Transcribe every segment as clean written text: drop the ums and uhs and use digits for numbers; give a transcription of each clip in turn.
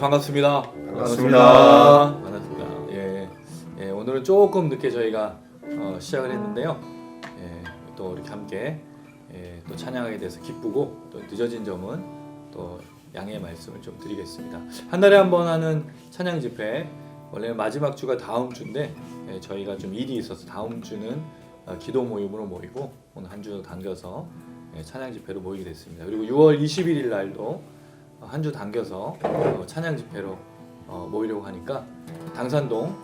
반갑습니다. 오늘은 조금 늦게 저희가 시작을 했는데요. 또 이렇게 함께 또 찬양하게 돼서 기쁘고 또 늦어진 점은 또 양해의 말씀을 좀 드리겠습니다. 한 달에 한 번 하는 찬양 집회, 원래는 마지막 주가 다음 주인데 저희가 좀 일이 있어서 다음 주는 기도 모임으로 모이고 오늘 한 주 당겨서 찬양 집회로 모이게 됐습니다. 그리고 6월 21일 날도 한 주 당겨서 찬양 집회로 모이려고 하니까 당산동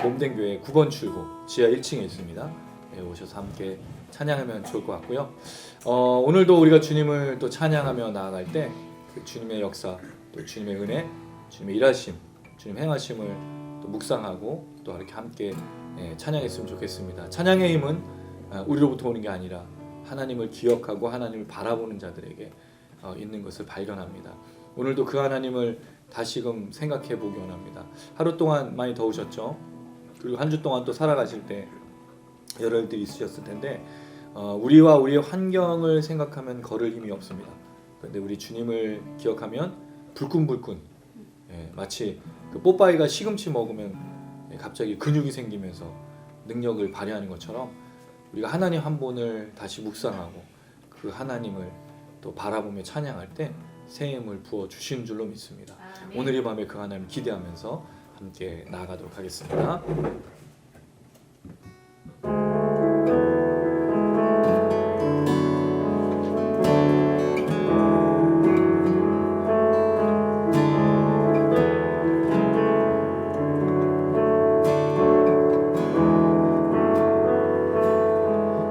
몸된교회 9번 출구 지하 1층에 있습니다. 오셔서 함께 찬양하면 좋을 것 같고요. 오늘도 우리가 주님을 또 찬양하며 나아갈 때 그 주님의 역사, 또 주님의 은혜, 주님의 일하심, 주님 행하심을 또 묵상하고 또 이렇게 함께 찬양했으면 좋겠습니다. 찬양의 힘은 우리로부터 오는 게 아니라 하나님을 기억하고 하나님을 바라보는 자들에게 있는 것을 발견합니다. 오늘도 그 하나님을 다시금 생각해 보기 원합니다. 하루 동안 많이 더우셨죠? 그리고 한 주 동안 또 살아가실 때 여러 일들이 있으셨을 텐데 우리와 우리의 환경을 생각하면 걸을 힘이 없습니다. 그런데 우리 주님을 기억하면 불끈불끈, 마치 그 뽀빠이가 시금치 먹으면 갑자기 근육이 생기면서 능력을 발휘하는 것처럼 우리가 하나님 한 분을 다시 묵상하고 그 하나님을 또 바라보며 찬양할 때 새 힘을 부어 주시는 줄로 믿습니다. 아멘. 오늘 이 밤에 그 하나님 기대하면서 함께 나아가도록 하겠습니다.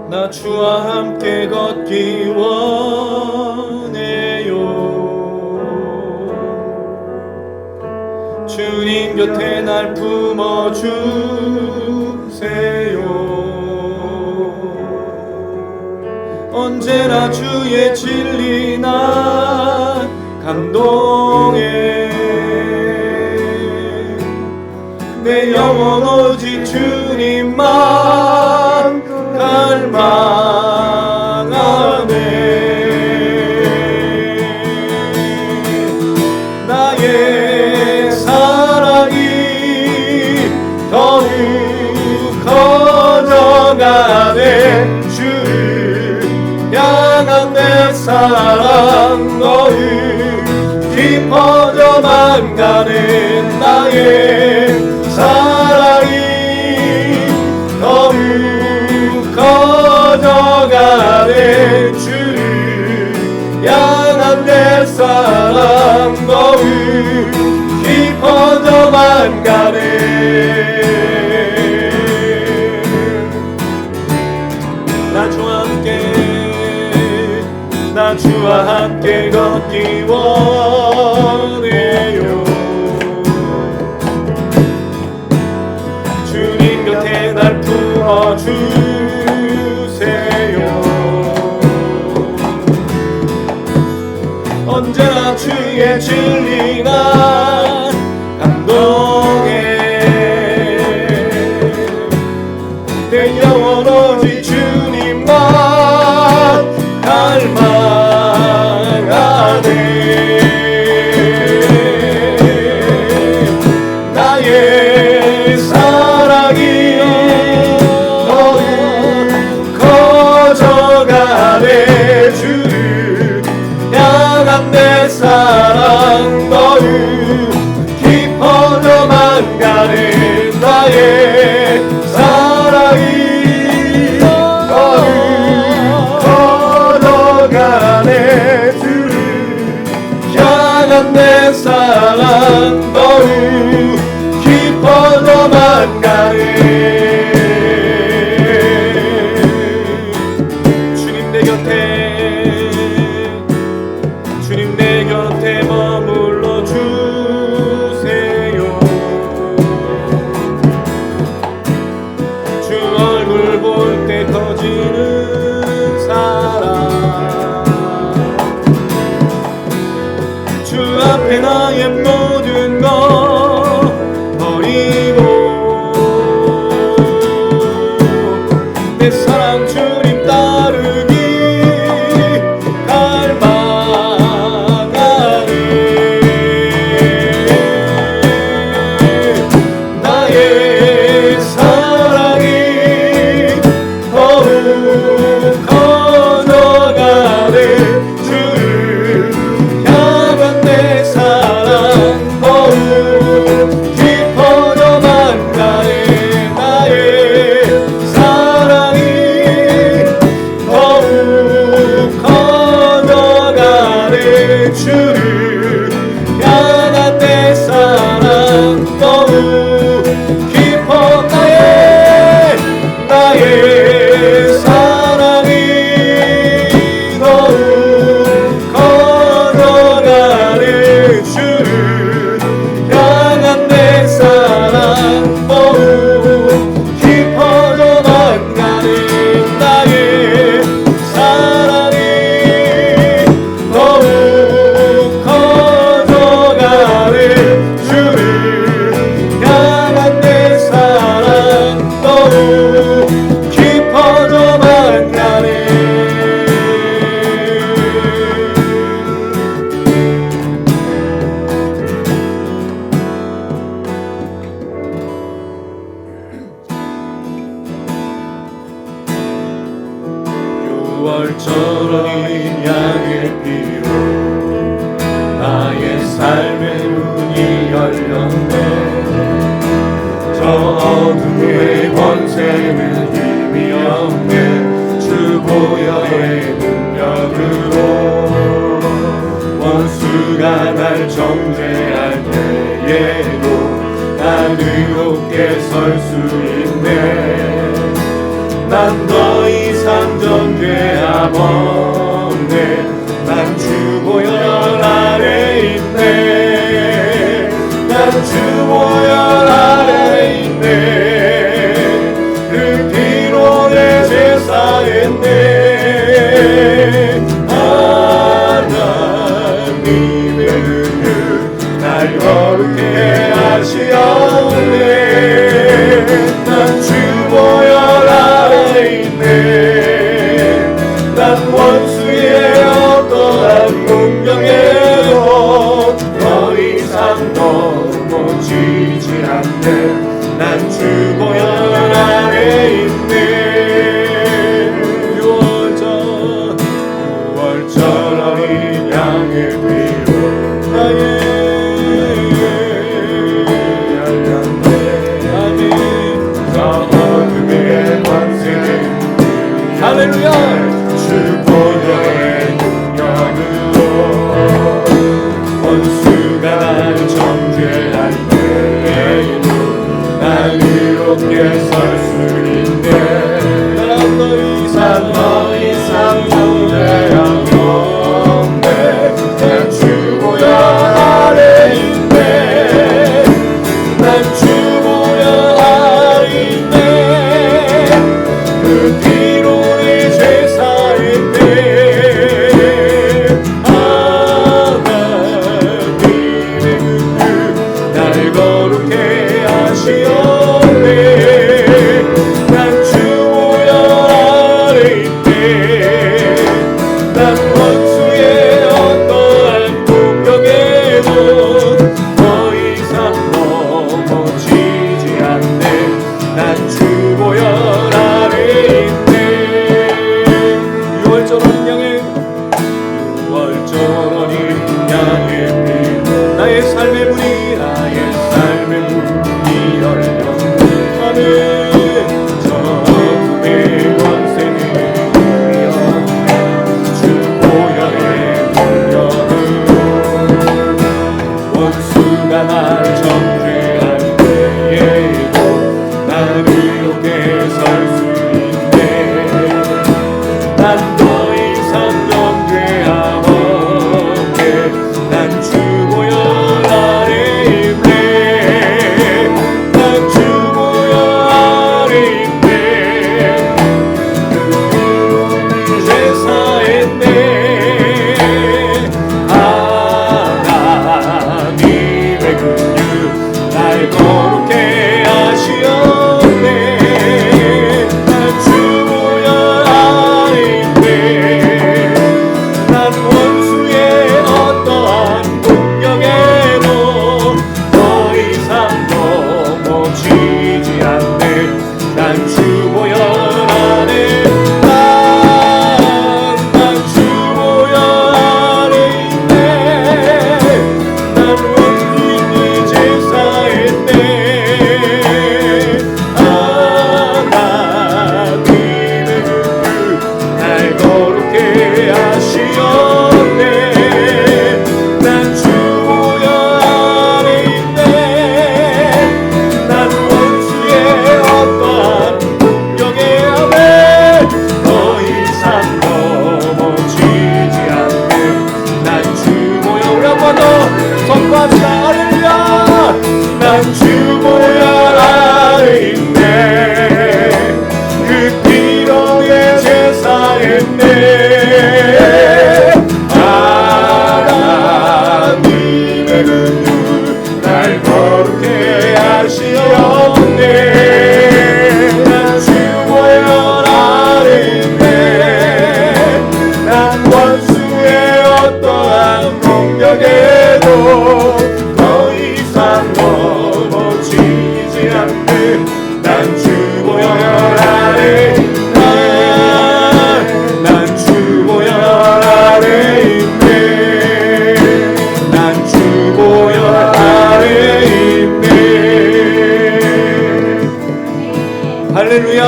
나 주와 함께 걷기 원해요. 주님 곁에 날 품어주세요. 언제나 주의 진리 난 감동해. 내 영혼 오직 주님만 갈망하네. 나의 사랑이 더욱 커져가네. 주를 향한 내 사랑 더욱 깊어져만 가는 나의 사랑이 더욱 커져가네. 주를 향한 내 사랑 더욱 깊어져만 가네. 나 주와 함께 걷기 원해요. 주님 곁에 날 품어주세요. 언제나 주의 진리 난 감동해. 내 영혼 오직 주님만 갈망하네. 나의 사랑이 더욱 커져가네. 주를 향한 내 사랑 더욱 깊어져만 가네. 나의 사랑이 내 사랑 더욱 깊어져만 가네. 주님 내 곁에 머물러 주세요. 주 얼굴 볼 때 커지는 사랑, 주 앞에 나의 모든 것 버리고 내 사랑 항상 주님 따르기 갈망하네. 나의 사랑이 더욱 커져가네. 주를 향한 내 사랑 더욱 깊어져만 가네. 나의 사랑이 더욱 커져가네. 주를 향한 내 사랑 더욱 깊어. 나의 사랑이 더욱 커져가네. 주를 향한 내 사랑 더욱 깊어져만 가네. 나의 사랑이 더욱 커져가네. 주를 향한 내 사랑 더욱 깊어져만 가네. 유월처럼 양의 피로 나의 삶의 문이 열렸네. 저 어둠의 권세는 힘이 없네. 주 보혈의 능력으로 원수가 날 정죄할 때에도 난 의롭게 설 수 있네. 난 더 이상 정죄함 없네. 난 주 보혈 아래 있네. 난 주 보혈 아래 있네. 그 피로 내 죄 사했네. 하나님의 은혜 날 거룩해 하시었네. 난 주 보혈 아래 있네. 난 원수의 어떠한 공경에도 더 이상 넘어지지 않네. 난 주 보혈 아래 있네. 유월처럼 이 양의 피로 나의 열렸네. 아멘. 저 어둠의 권세는 할렐루야. 주 보혈의 능력으로 원수가 날 정죄할 때에도 난 이롭게 설 수 있네. 난 더 이상 정죄함 없네. 난 주 보혈 아래 있네. 난 주 보혈 아래 있네. 그 피로 내 죄 사했네. 하나님의 은혜 날 거룩해 하시었네. 난 주 보혈 아래 있네. 난 원수의 어떠한 공격에도 더 이상 넘어지지 않네. 난 주 보혈 아래 있네. 유월절은 양의 피 나의 삶의 문이 열렸네. 아멘. 저 어둠의 권세는 힘이 없네. 주 보혈의 능력으로 원수가 날 정죄할 때에도 난 의롭게 설 수 있네. 난 더 이상 정죄함 없네. 난 주 보혈 아래 있네. 난 주 보혈 아래 있네. 그 피로 내 죄 사했네. 하나님의 긍휼 날 거룩해 하시었네. 난 주 보혈 하나님의 긍휼 날 거룩해 하시옵네. 난 주보혈 아래 있네. 난 원수의 어떠한 공격에도 더 이상 넘어지지 않네. 난 주보혈 아래 있네. 난 주보혈 아래 있네. 난 주보혈 아래 있네. 할렐루야.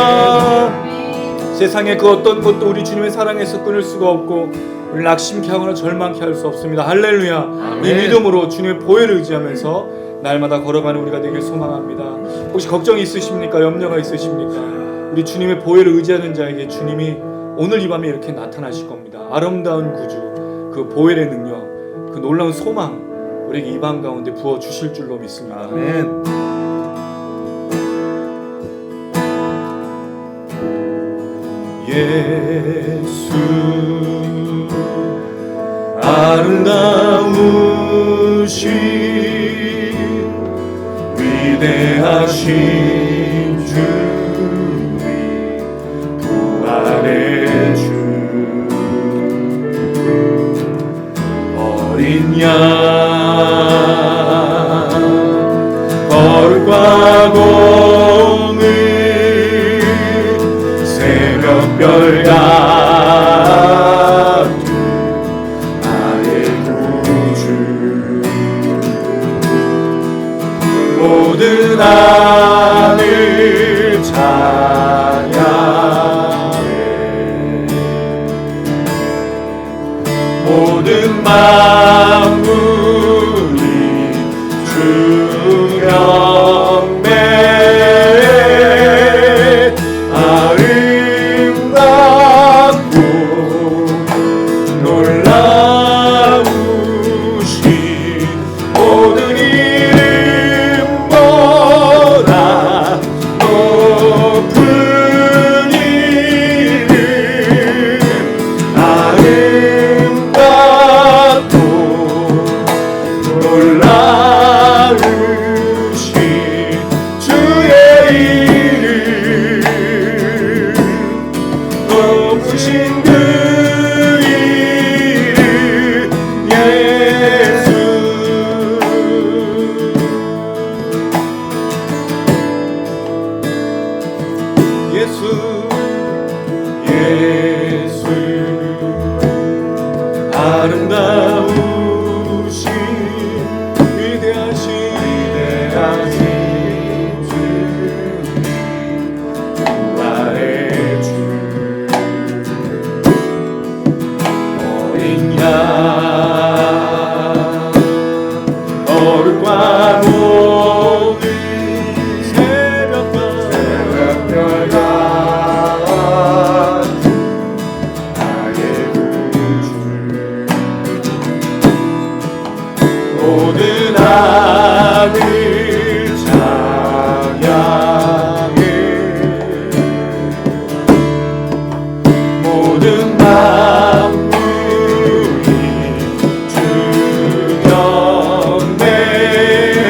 세상의 그 어떤 것도 우리 주님의 사랑에서 끊을 수가 없고 우리 낙심케 하거나 절망케 할 수 없습니다. 할렐루야. 이 믿음으로 주님의 보혈을 의지하면서 날마다 걸어가는 우리가 되길 소망합니다. 혹시 걱정이 있으십니까? 염려가 있으십니까? 우리 주님의 보혈을 의지하는 자에게 주님이 오늘 이 밤에 이렇게 나타나실 겁니다. 아름다운 구주, 그 보혈의 능력, 그 놀라운 소망 우리에게 이 밤 가운데 부어주실 줄로 믿습니다. 아멘. 예수 아름다우신 위대하신 주님 부활의 주 어린 양 거룩과 공의 새벽별 같은 나의 구주 모든 하늘 찬양해 모든 만물이 주 경배 아름답고 놀라우신 모든 이름보다 높은 이름 아름답고 놀라우신 주의 이름 높으신 그 이름 예수 예수 예수 아름다우신 위대하신 주 부활의 주 어린 양 거룩과 공의 새벽별 같은 나의 구주 모든 하늘 찬양해 모든 만물이 주 경배해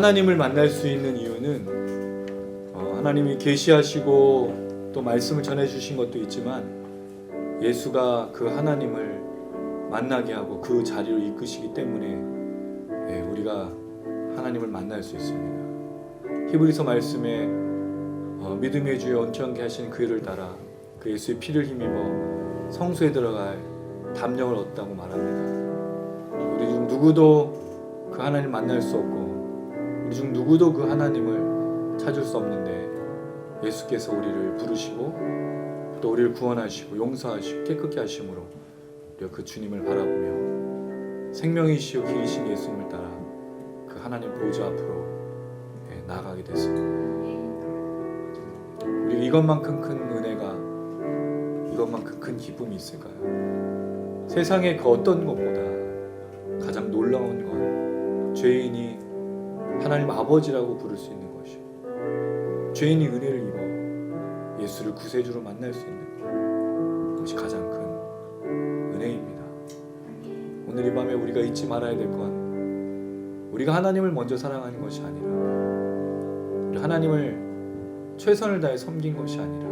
하나님을 만날 수 있는 이유는 하나님이 계시하시고 또 말씀을 전해주신 것도 있지만 예수가 그 하나님을 만나게 하고 그 자리로 이끄시기 때문에 우리가 하나님을 만날 수 있습니다. 히브리서 말씀에 믿음의 주에 온전케 하신 그 일을 따라 그 예수의 피를 힘입어 성소에 들어갈 담력을 얻다고 말합니다. 우리 중 누구도 그 하나님을 만날 수 없고 우리 중 누구도 그 하나님을 찾을 수 없는데 예수께서 우리를 부르시고 또 우리를 구원하시고 용서하시고 깨끗게 하심으로 우리가 그 주님을 바라보며 생명이시오 길이신 예수님을 따라 그 하나님 보좌 앞으로 나아가게 됐습니다. 우리 이것만큼 큰 은혜가 이것만큼 큰 기쁨이 있을까요? 세상의 그 어떤 것보다 가장 놀라운 건 죄인이 하나님 아버지라고 부를 수 있는 것이고 죄인이 은혜를 입어 예수를 구세주로 만날 수 있는 것이 가장 큰 은혜입니다. 오늘 이 밤에 우리가 잊지 말아야 될 건 우리가 하나님을 먼저 사랑하는 것이 아니라 우리 하나님을 최선을 다해 섬긴 것이 아니라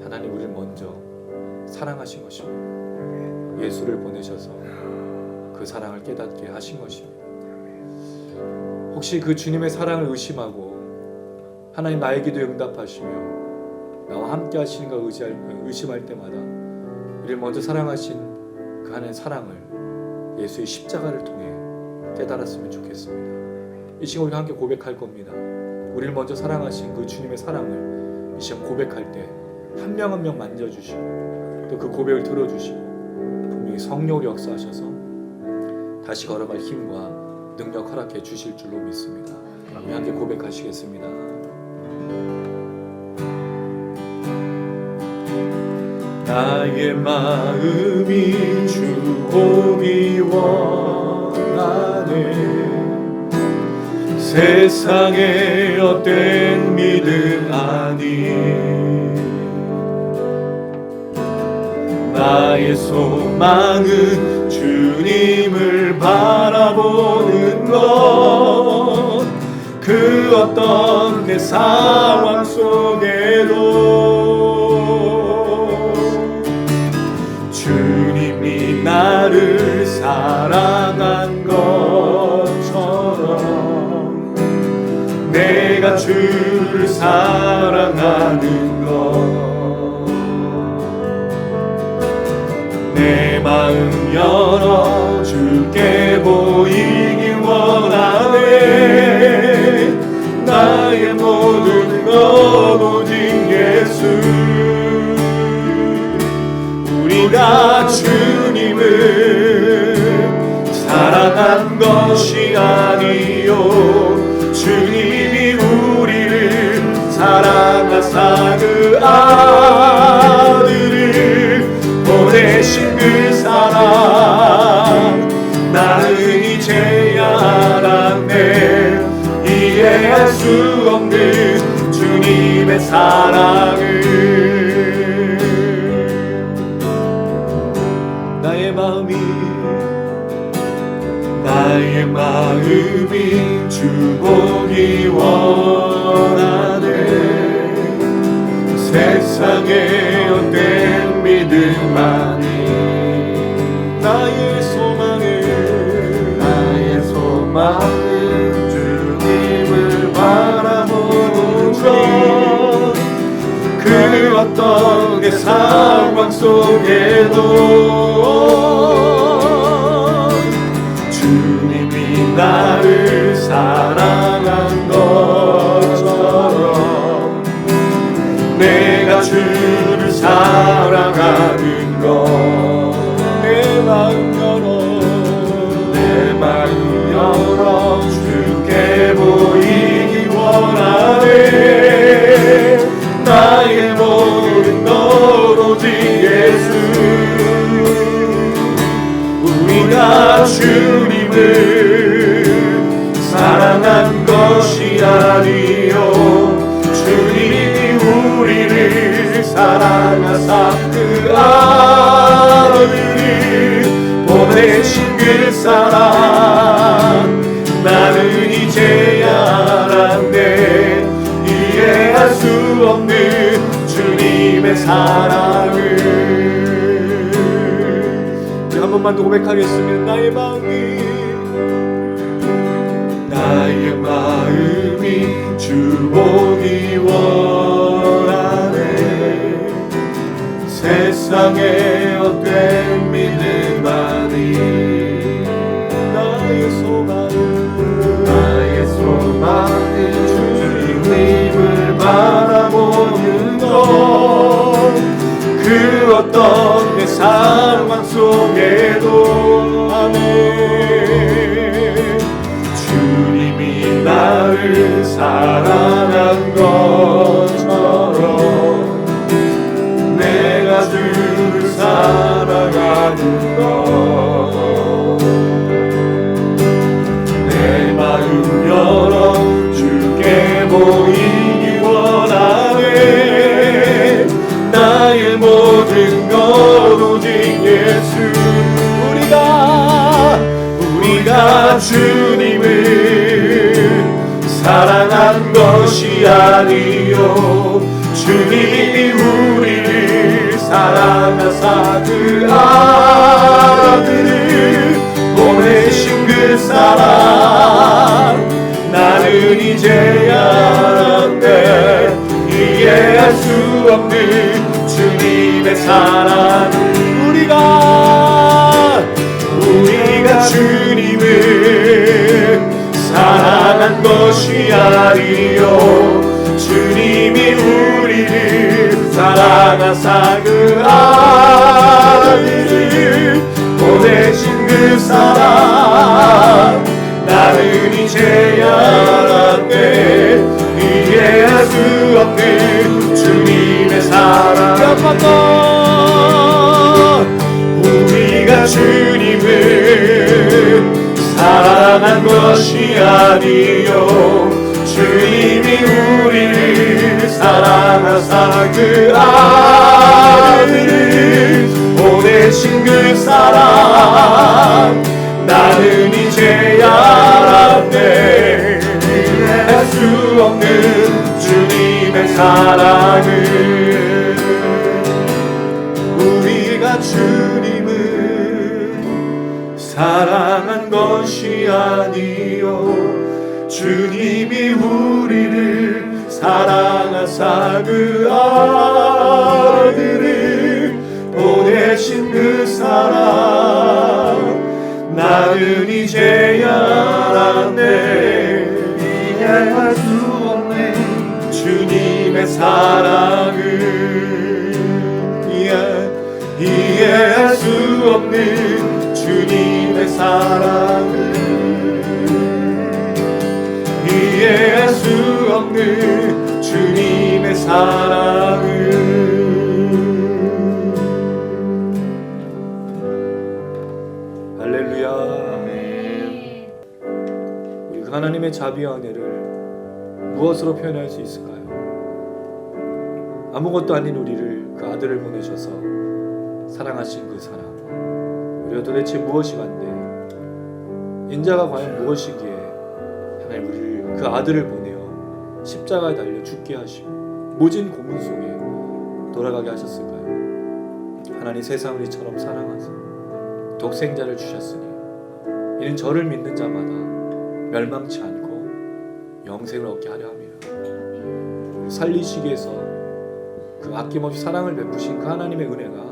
하나님 우리를 먼저 사랑하신 것입니다. 예수를 보내셔서 그 사랑을 깨닫게 하신 것입니다. 혹시 그 주님의 사랑을 의심하고 하나님 나의 기도에 응답하시며 나와 함께 하시는가 의심할 때마다 우리를 먼저 사랑하신 그 하나님의 사랑을 예수의 십자가를 통해 깨달았으면 좋겠습니다. 이 시간 우리가 함께 고백할 겁니다. 우리를 먼저 사랑하신 그 주님의 사랑을 이 시간 고백할 때 한 명 한 명 만져주시고 또 그 고백을 들어주시고 분명히 성령으로 역사하셔서 다시 걸어갈 힘과 능력 허락해 주실 줄로 믿습니다. 우리 함께 고백하시겠습니다. 나의 마음이 주 보기 원하네. 세상의 헛된 믿음 아니 나의 소망은 주님을 바라보는 것 그 어떤 내 상황 속에도 주님이 나를 사랑한 것처럼 내가 주를 사랑하는 것 내 마음 열어 주께 보이기 원하네. 나의 모든 것 오직 예수 우리가 주님을 사랑한 것이 아니요 주님이 우리를 사랑하사 그 아들을 보내신 그 사랑 나는 이제야 알았네. 이해할 수 없는 주님의 사랑을 나의 마음이 주 보기 원하네. 세상의 헛된 믿음만이 나의 소망은 주님을 바라보는 것 그 어떤 내 상황 속에도 주님이 나를 사랑한 것처럼 내가 주를 사랑하는 것 내 마음 열어 주께 보이기 원하네. 나의 모든 것 오직 예수 우리가 주님을 사랑한 것이 아니요 주님이 우리를 사랑하사 그 아들을 보내신 그 사랑 나는 이제야 이해할 수 없는 주님의 사랑을 한 번만 더 고백하겠습니다. 나의 마음이 주 보기 원하네. 세상의 헛된 믿음만이 나의 소망은 주님을 바라보는 것. 그 어떤 내 상황 속에도 아멘. 주님이 나를 사랑한 것처럼 내가 주를 사랑하는 것. 내 마음 열어 주께 보이기 원하네. 나의 모든 것 오직 예수. 우리가 주님을 사랑한 것이 아니요 주님이 우리를 사랑하사 그 아들을 보내신 그 사랑. 나는 이제야 안돼 이해할 수 없는 주님의 사랑을. 우리가 주님을 사랑한 것이 아니요 주님이 우리를 사랑하사 그 아들을 보내신 그 사랑. 나는 이제야 알았네 이해할 수 없는 주님의 사랑. 우리가 주님을 사랑한 것이 아니요 주님이 우리를 사랑하사 그 아들을 보내신 그 사랑. 나는 이제야 알았네 이해할 수 없는 주님의 사랑을. 우리가 주님을 사랑한 것이 아니요 주님이 우리를 사랑하사 그 아들을 보내신 그 사랑. 나는 이제야 알았네 이해할 수 없는 주님의 사랑을. 이해할 수 없는 주님의 사랑을. 이해할 수 없는 주님의 사랑을. 할렐루야. 우리 그 하나님의 자비와 은혜를 무엇으로 표현할 수 있을까요? 아무것도 아닌 우리를 그 아들을 보내셔서 사랑하신 그 사랑. 우리가 도대체 무엇이 간데 인자가 과연 무엇이기에 하나님 우리를 그 아들을 보내어 십자가에 달려 죽게 하시고 모진 고문 속에 돌아가게 하셨을까요? 하나님 세상을 이처럼 사랑하사 독생자를 주셨으니 이는 저를 믿는 자마다 멸망치 않고 영생을 얻게 하려 함이라. 살리시기 위해서 그 아낌없이 사랑을 베푸신 그 하나님의 은혜가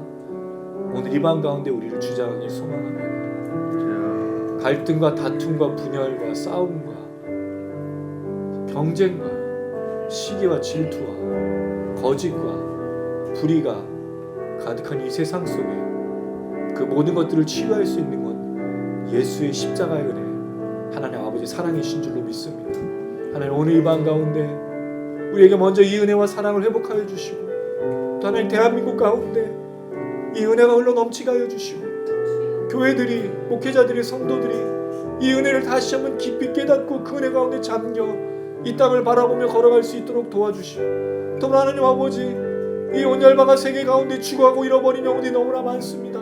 오늘 이 밤 가운데 우리를 주장하길 소망합니다. 갈등과 다툼과 분열과 싸움과 경쟁과 시기와 질투와 거짓과 불의가 가득한 이 세상 속에 그 모든 것들을 치유할 수 있는 건 예수의 십자가의 은혜, 하나님 아버지의 사랑이신 줄로 믿습니다. 하나님 오늘 이 밤 가운데 우리에게 먼저 이 은혜와 사랑을 회복하여 주시고 또 하나님 대한민국 가운데 이 은혜가 흘러 넘치게 하여 주시고 교회들이, 목회자들이, 성도들이 이 은혜를 다시 한번 깊이 깨닫고 그 은혜 가운데 잠겨 이 땅을 바라보며 걸어갈 수 있도록 도와주시고 또 하나님 아버지 이 온열방한 세계 가운데 죽어가고 잃어버린 영혼이 너무나 많습니다.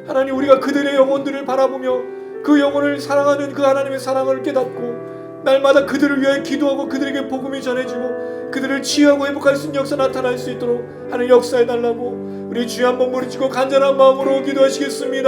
하나님 우리가 그들의 영혼들을 바라보며 그 영혼을 사랑하는 그 하나님의 사랑을 깨닫고 날마다 그들을 위해 기도하고 그들에게 복음이 전해지고 그들을 치유하고 회복할 수 있는 역사 나타날 수 있도록 하는 역사해달라고 우리 주여 한번 부르짖고 간절한 마음으로 기도하시겠습니다.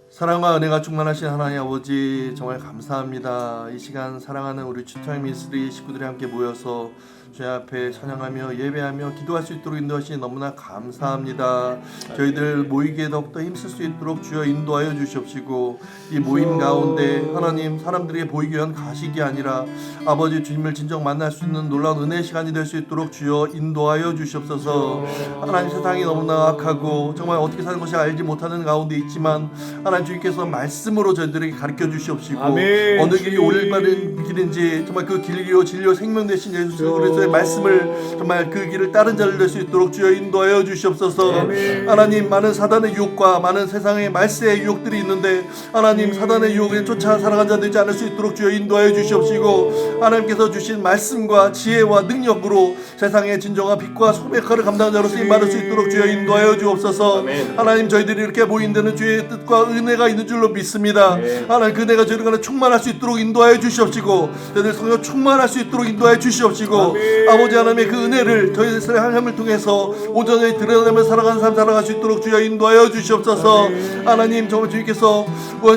사랑과 은혜가 충만하신 하나님 아버지 정말 감사합니다. 이 시간 사랑하는 우리 주타임 미니스트리 식구들이 함께 모여서 주님 앞에 찬양하며 예배하며 기도할 수 있도록 인도하시니 너무나 감사합니다. 저희들 모이기에 더욱더 힘쓸 수 있도록 주여 인도하여 주시옵시고 이 모임 가운데 하나님 사람들에게 보이기 위한 가식이 아니라 아버지 주님을 진정 만날 수 있는 놀라운 은혜의 시간이 될 수 있도록 주여 인도하여 주시옵소서. 하나님 세상이 너무나 악하고 정말 어떻게 사는 것이 알지 못하는 가운데 있지만 하나님 주님께서 말씀으로 저희들에게 가르쳐 주시옵시고 아멘. 어느 길이 올바른 길인지 정말 그 길이요 진리요 생명 되신 예수 그리스도의 말씀을 정말 그 길을 따른 자를 낼 수 있도록 주여 인도하여 주시옵소서. 아멘. 하나님 많은 사단의 유혹과 많은 세상의 말세의 유혹들이 있는데 하나님 사단의 유혹에 쫓아 살아간 자 되지 않을 수 있도록 주여 인도하여 주시옵시고 하나님께서 주신 말씀과 지혜와 능력으로 세상의 진정한 빛과 소명의 역할을 감당한 자로 쓰임받을 수 있도록 주여 인도하여 주옵소서. 아멘. 하나님 저희들이 이렇게 모인 데는 주의 뜻과 은혜가 있는 줄로 믿습니다. 하나님 그 은혜가 저희들 간에 충만할 수 있도록 인도하여 주시옵시고 저희들 성령 충만할 수 있도록 인도하여 주시옵시고 아버지 하나님의 그 은혜를 저희들의 삶을 통해서 온전히 드러내며 살아가는 삶 살아갈 수 있도록 주여 인도하여 주시옵소서. 하나님 정말 주님께서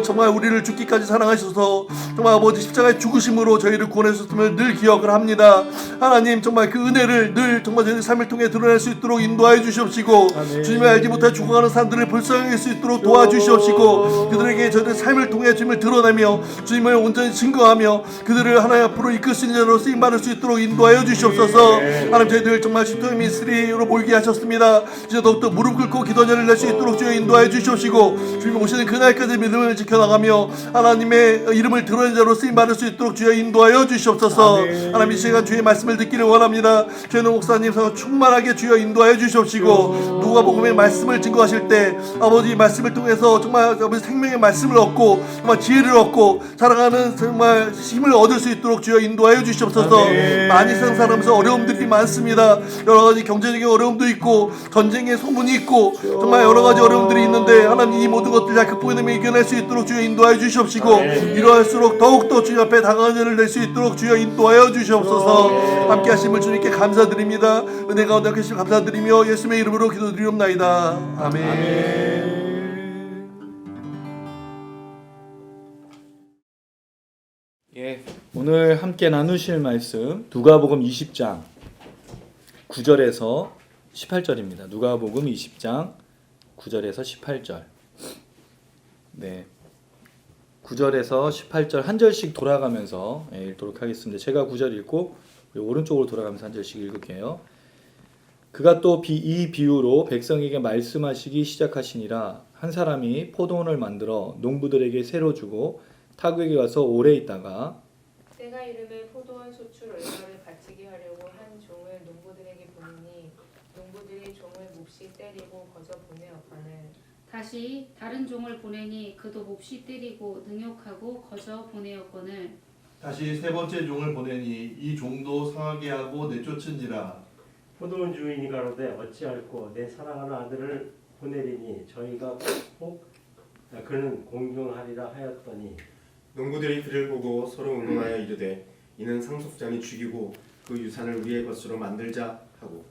정말 우리를 죽기까지 사랑하셔서 정말 아버지 십자가의 죽으심으로 저희를 구원하셨음을 늘 기억을 합니다. 하나님 정말 그 은혜를 늘 정말 저희들 삶을 통해 드러낼 수 있도록 인도하여 주시옵시고 주님을 알지 못해 죽어가는 사람들을 불쌍히 수 있도록 도와주시옵시고 그들에게 저희들 삶을 통해 주님을 드러내며 주님을 온전히 증거하며 그들을 하나님 앞으로 이끌 수 있는 자로 쓰임받을 수 있도록 인도하여 주시옵소서. 하나님 저희들 정말 시토의 미니스트리로 모이게 하셨습니다. 이제 더욱더 무릎 꿇고 기도자를 낼 수 있도록 주여 인도하여 주시옵시고 주님 오시는 그날까지 믿음을 지켜나가며 하나님의 이름을 드러낸 자로 쓰임받을 수 있도록 주여 인도하여 주시옵소서. 하나님 이 시간 주의 말씀을 듣기를 원합니다. 저희는 목사님 충만하게 주여 인도하여 주시옵시고 누가복음의 말씀을 증거하실 때 아버지 말씀을 통해서 정말 아버지 생명의 말씀을 얻고 정말 지혜를 얻고 살아가는 정말 힘을 얻을 수 있도록 주여 인도하여 주시옵소서. 많이 생산하면서 어려움들이 많습니다. 여러 가지 경제적인 어려움도 있고 전쟁의 소문이 있고 정말 여러 가지 어려움들이 있는데 하나님 이 모든 것들 다 극복해내며 이겨낼 수 있도록 주여 인도하여 주시옵시고 이러할수록 더욱더 주님 앞에 당한 자를 낼 수 있도록 주여 인도하여 주시옵소서. 함께 하심을 주님께 감사드립니다. 은혜 가운데 함께 하시면 감사드리며 예수님의 이름으로 기도드리옵나이다. 아멘. 예, 오늘 오늘 함께 나누실 말씀 누가복음 20장 9절에서 18절입니다. 누가복음 20장 9절에서 18절. 네. 9절에서 18절 한 절씩 돌아가면서 읽도록 하겠습니다. 제가 9절 읽고 오른쪽으로 돌아가면서 한 절씩 읽을게요. 그가 또 이 비유로 백성에게 말씀하시기 시작하시니라. 한 사람이 포도원을 만들어 농부들에게 새로 주고 타국에 가서 오래 있다가 때가 이름에 포도원 소출 얼마를 바치게 하려고 한 종을 농부들에게 보내니 농부들이 종을 몹시 때리고 거저 보내었거늘 다시 다른 종을 보내니 그도 몹시 때리고 능욕하고 거저 보내었거늘 다시 세 번째 종을 보내니 이 종도 상하게 하고 내쫓은지라. 포도원 주인이 가로되 어찌할꼬 내 사랑하는 아들을 보내리니 저희가 혹 그는 공경하리라 하였더니 농부들이 그를 보고 서로 의논하여 이르되 이는 상속자니 죽이고 그 유산을 우리의 것으로 만들자 하고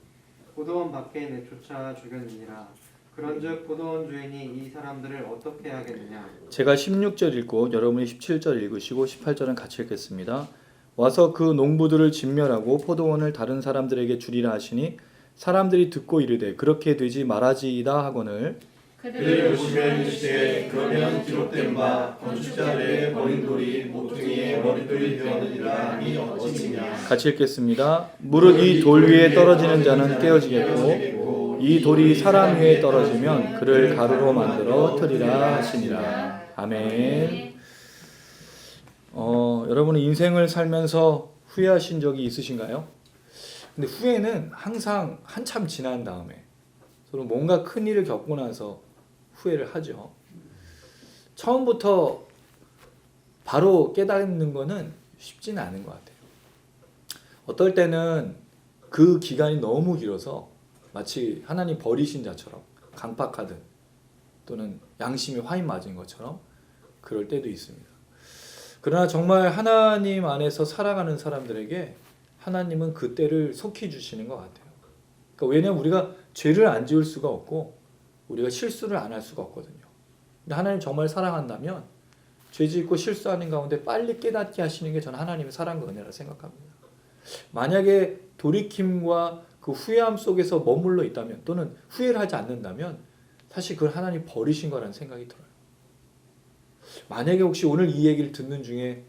포도원 밖에 내쫓아 죽였느니라. 그런즉 포도원 주인이 이 사람들을 어떻게 하겠느냐. 제가 16절 읽고 여러분이 17절 읽으시고 18절은 같이 읽겠습니다. 와서 그 농부들을 진멸하고 포도원을 다른 사람들에게 주리라 하시니 사람들이 듣고 이르되 그렇게 되지 말아지이다 하거늘 그들을 보시면 이르시되 그러면 기록된 바 건축자들의 버린 돌이 모퉁이의 머릿돌이 되었느니라 하니 어찌냐. 같이 읽겠습니다. 무릇 이 돌 위에 떨어지는 자는 깨어지겠고 이 돌이 사람 위에 떨어지면 그를 가루로 만들어 트리라 하시니라. 아멘. 여러분은 인생을 살면서 후회하신 적이 있으신가요? 근데 후회는 항상 한참 지난 다음에 서로 뭔가 큰 일을 겪고 나서 후회를 하죠. 처음부터 바로 깨닫는 거는 쉽지는 않은 것 같아요. 어떨 때는 그 기간이 너무 길어서 마치 하나님 버리신 자처럼 강박하든 또는 양심이 화인 맞은 것처럼 그럴 때도 있습니다. 그러나 정말 하나님 안에서 살아가는 사람들에게 하나님은 그 때를 속히 주시는 것 같아요. 그러니까 왜냐하면 우리가 죄를 안 지을 수가 없고 우리가 실수를 안 할 수가 없거든요. 근데 하나님 정말 사랑한다면 죄 짓고 실수하는 가운데 빨리 깨닫게 하시는 게 저는 하나님의 사랑과 은혜라 생각합니다. 만약에 돌이킴과 그 후회함 속에서 머물러 있다면 또는 후회를 하지 않는다면 사실 그걸 하나님 버리신 거라는 생각이 들어요. 만약에 혹시 오늘 이 얘기를 듣는 중에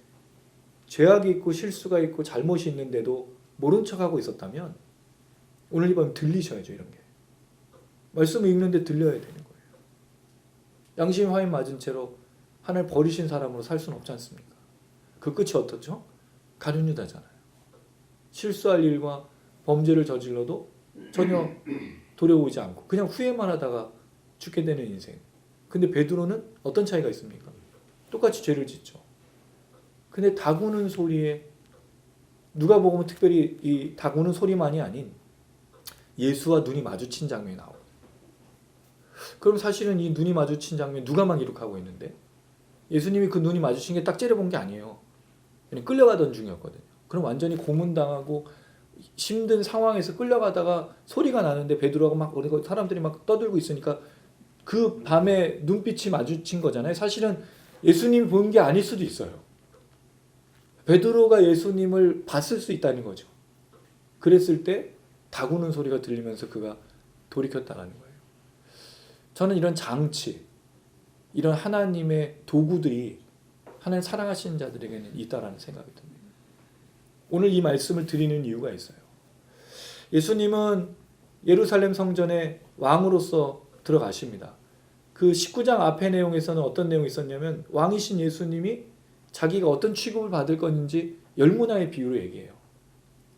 죄악이 있고 실수가 있고 잘못이 있는데도 모른 척하고 있었다면 오늘 이 밤 들리셔야죠. 이런 게 말씀을 읽는데 들려야 되는 거예요. 양심 화인 맞은 채로 하나님 버리신 사람으로 살 수는 없지 않습니까? 그 끝이 어떻죠? 가룟유다잖아요. 실수할 일과 범죄를 저질러도 전혀 돌아오지 않고 그냥 후회만 하다가 죽게 되는 인생. 근데 베드로는 어떤 차이가 있습니까? 똑같이 죄를 짓죠. 근데 다구는 소리에 누가복음은 특별히 이 다구는 소리만이 아닌 예수와 눈이 마주친 장면이 나오고. 그럼 사실은 이 눈이 마주친 장면 누가만 기록하고 있는데 예수님이 그 눈이 마주친 게 딱 째려본 게 아니에요. 그냥 끌려가던 중이었거든요. 그럼 완전히 고문당하고 힘든 상황에서 끌려가다가 소리가 나는데 베드로가 막 사람들이 막 떠들고 있으니까 그 밤에 눈빛이 마주친 거잖아요. 사실은 예수님이 본 게 아닐 수도 있어요. 베드로가 예수님을 봤을 수 있다는 거죠. 그랬을 때 다구는 소리가 들리면서 그가 돌이켰다는 거예요. 저는 이런 장치, 이런 하나님의 도구들이 하나님 사랑하시는 자들에게는 있다라는 생각이 듭니다. 오늘 이 말씀을 드리는 이유가 있어요. 예수님은 예루살렘 성전에 왕으로서 들어가십니다. 그 19장 앞의 내용에서는 어떤 내용이 있었냐면 왕이신 예수님이 자기가 어떤 취급을 받을 건지 10문화의 비유로 얘기해요.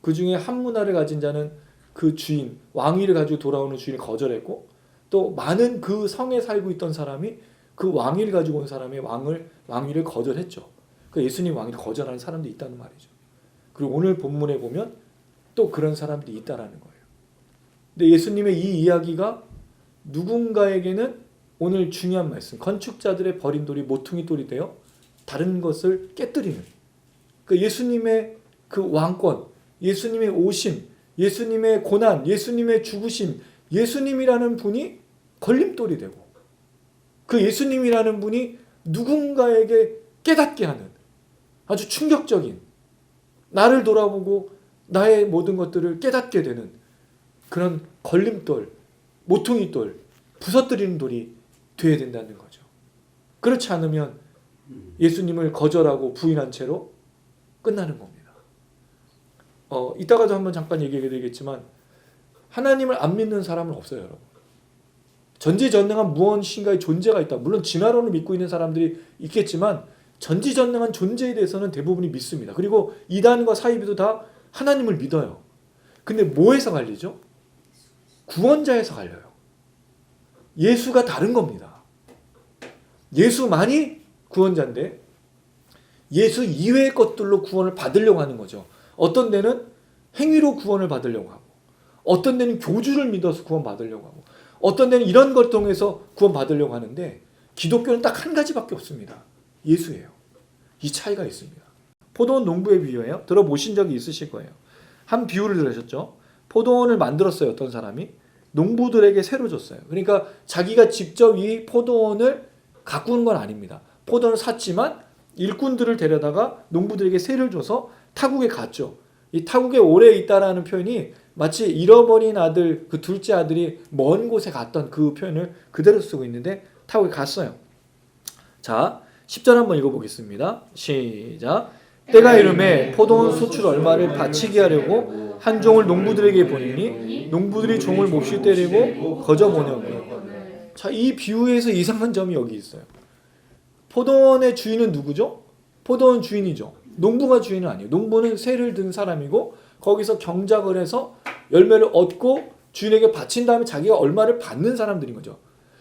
그 중에 한 문화를 가진 자는 그 주인, 왕위를 가지고 돌아오는 주인을 거절했고 또 많은 그 성에 살고 있던 사람이 그 왕위를 가지고 온 사람의 왕위를 거절했죠. 그 예수님 왕위를 거절하는 사람도 있다는 말이죠. 그리고 오늘 본문에 보면 또 그런 사람들이 있다라는 거예요. 근데 예수님의 이 이야기가 누군가에게는 오늘 중요한 말씀, 건축자들의 버린 돌이 모퉁이 돌이 되어 다른 것을 깨뜨리는 그 예수님의 그 왕권, 예수님의 오심, 예수님의 고난, 예수님의 죽으심, 예수님이라는 분이 걸림돌이 되고 그 예수님이라는 분이 누군가에게 깨닫게 하는 아주 충격적인 나를 돌아보고 나의 모든 것들을 깨닫게 되는 그런 걸림돌, 모퉁이돌, 부서뜨리는 돌이 되어야 된다는 거죠. 그렇지 않으면 예수님을 거절하고 부인한 채로 끝나는 겁니다. 이따가도 한번 잠깐 얘기하게 되겠지만 하나님을 안 믿는 사람은 없어요, 여러분. 전지전능한 무엇인가의 존재가 있다. 물론 진화론을 믿고 있는 사람들이 있겠지만 전지전능한 존재에 대해서는 대부분이 믿습니다. 그리고 이단과 사이비도 다 하나님을 믿어요. 근데 뭐에서 갈리죠? 구원자에서 갈려요. 예수가 다른 겁니다. 예수만이 구원자인데 예수 이외의 것들로 구원을 받으려고 하는 거죠. 어떤 데는 행위로 구원을 받으려고 하고, 어떤 데는 교주를 믿어서 구원 받으려고 하고, 어떤 데는 이런 걸 통해서 구원 받으려고 하는데 기독교는 딱 한 가지밖에 없습니다. 예수예요. 이 차이가 있습니다. 포도원 농부의 비유예요. 들어보신 적이 있으실 거예요. 한 비유를 들으셨죠? 포도원을 만들었어요. 어떤 사람이 농부들에게 새로 줬어요. 그러니까 자기가 직접 이 포도원을 가꾸는 건 아닙니다. 포도원을 샀지만 일꾼들을 데려다가 농부들에게 새를 줘서 타국에 갔죠. 이 타국에 오래 있다라는 표현이 마치 잃어버린 아들, 그 둘째 아들이 먼 곳에 갔던 그 표현을 그대로 쓰고 있는데 타국에 갔어요. 자, 10절 한번 읽어보겠습니다. 시작. 때가 이르매 포도원 소출 얼마를 바치게 하려고 한 종을 농부들에게 보내니 농부들이 종을 몹시 때리고 거저 보내고. 자, 이 비유에서 이상한 점이 여기 있어요. 포도원의 주인은 누구죠? 포도원 주인이죠. 농부가 주인은 아니에요. 농부는 새를 든 사람이고 거기서 경작을 해서 열매를 얻고 주인에게 바친 다음에 자기가 얼마를 받는 사람들인 거죠.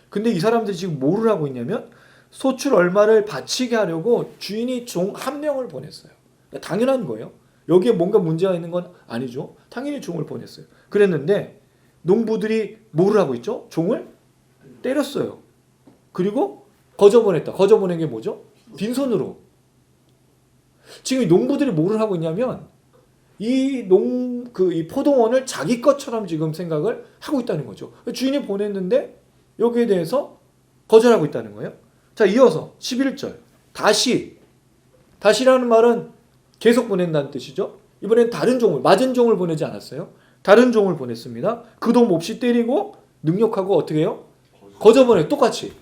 근데 이 사람들이 지금 뭐를 하고 있냐면 소출 얼마를 바치게 하려고 주인이 종 한 명을 보냈어요. 당연한 거예요. 여기에 뭔가 문제가 있는 건 아니죠. 당연히 종을 보냈어요. 그랬는데 농부들이 뭐를 하고 있죠? 종을 때렸어요. 그리고 거저 보냈다. 거저 보낸 게 뭐죠? 빈손으로. 지금 이 농부들이 뭐를 하고 있냐면 이 포도원을 자기 것처럼 지금 생각을 하고 있다는 거죠. 주인이 보냈는데 여기에 대해서 거절하고 있다는 거예요. 자, 이어서 11절. 다시라는 말은 계속 보낸다는 뜻이죠. 이번엔 다른 종을, 맞은 종을 보내지 않았어요. 다른 종을 보냈습니다. 그도 몹시 때리고 능욕하고 어떻게 해요? 거저 보내. 똑같이.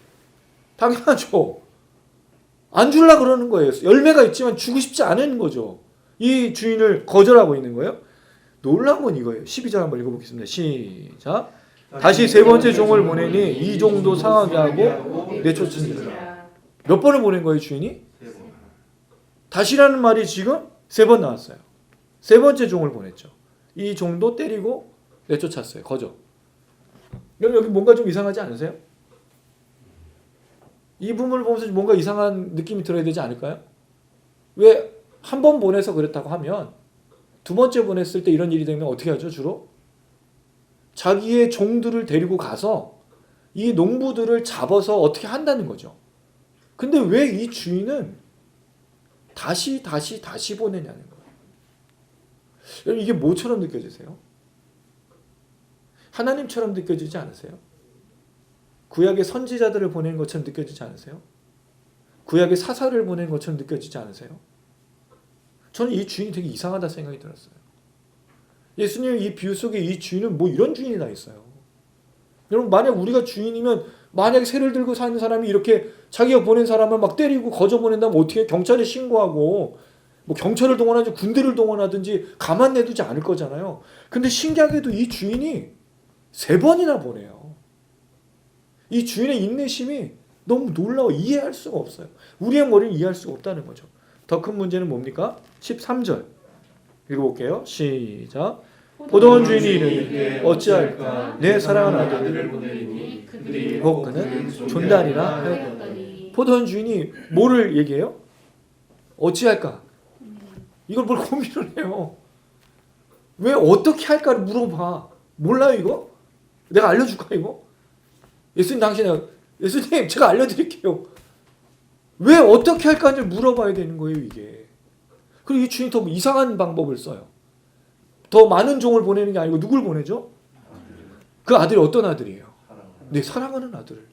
당연하죠. 안 줄라 그러는 거예요. 열매가 있지만 주고 싶지 않은 거죠. 이 주인을 거절하고 있는 거예요. 놀라운 건 이거예요. 12절 한번 읽어보겠습니다. 시작. 다시 세 번째 종을 보내니 이 종도 상하게 하고 내쫓으니라. 몇 번을 보낸 거예요, 주인이? 다시라는 말이 지금 3번 나왔어요. 세 번째 종을 보냈죠. 이 종도 때리고 내쫓았어요. 거저. 여러분 여기 뭔가 좀 이상하지 않으세요? 이 부분을 보면서 뭔가 이상한 느낌이 들어야 되지 않을까요? 왜 한 번 보내서 그랬다고 하면 두 번째 보냈을 때 이런 일이 되면 어떻게 하죠, 주로? 자기의 종들을 데리고 가서 이 농부들을 잡아서 어떻게 한다는 거죠. 근데 왜 이 주인은 다시 보내냐는 거예요. 여러분 이게 뭐처럼 느껴지세요? 하나님처럼 느껴지지 않으세요? 구약의 선지자들을 보내는 것처럼 느껴지지 않으세요? 구약의 사사를 보내는 것처럼 느껴지지 않으세요? 저는 이 주인이 되게 이상하다 생각이 들었어요. 예수님 이 비유 속에 이 주인은 뭐 이런 주인이 다 있어요. 여러분 만약 우리가 주인이면 만약에 새를 들고 사는 사람이 이렇게 자기가 보낸 사람을 막 때리고 거저 보낸다면 어떻게 경찰에 신고하고 뭐 경찰을 동원하든지 군대를 동원하든지 가만 내두지 않을 거잖아요. 근데 신기하게도 이 주인이 3번이나 보내요. 이 주인의 인내심이 너무 놀라워 이해할 수가 없어요. 우리의 머리는 이해할 수가 없다는 거죠. 더 큰 문제는 뭡니까? 13절 읽어볼게요. 시작. 포도원 주인이 이르되 어찌할까 내 사랑하는 아들을 보내리니 그는 존다리라 하였더니. 포도원 주인이 뭐를 얘기해요? 어찌할까? 이걸 뭘 고민을 해요. 왜 어떻게 할까를 물어봐. 몰라요 이거? 내가 알려줄까 이거? 예수님 제가 알려드릴게요. 왜 어떻게 할까를 물어봐야 되는 거예요 이게. 그리고 이 주인이 더 이상한 방법을 써요. 더 많은 종을 보내는 게 아니고 누굴 보내죠? 그 아들이 어떤 아들이에요? 네, 사랑하는 아들을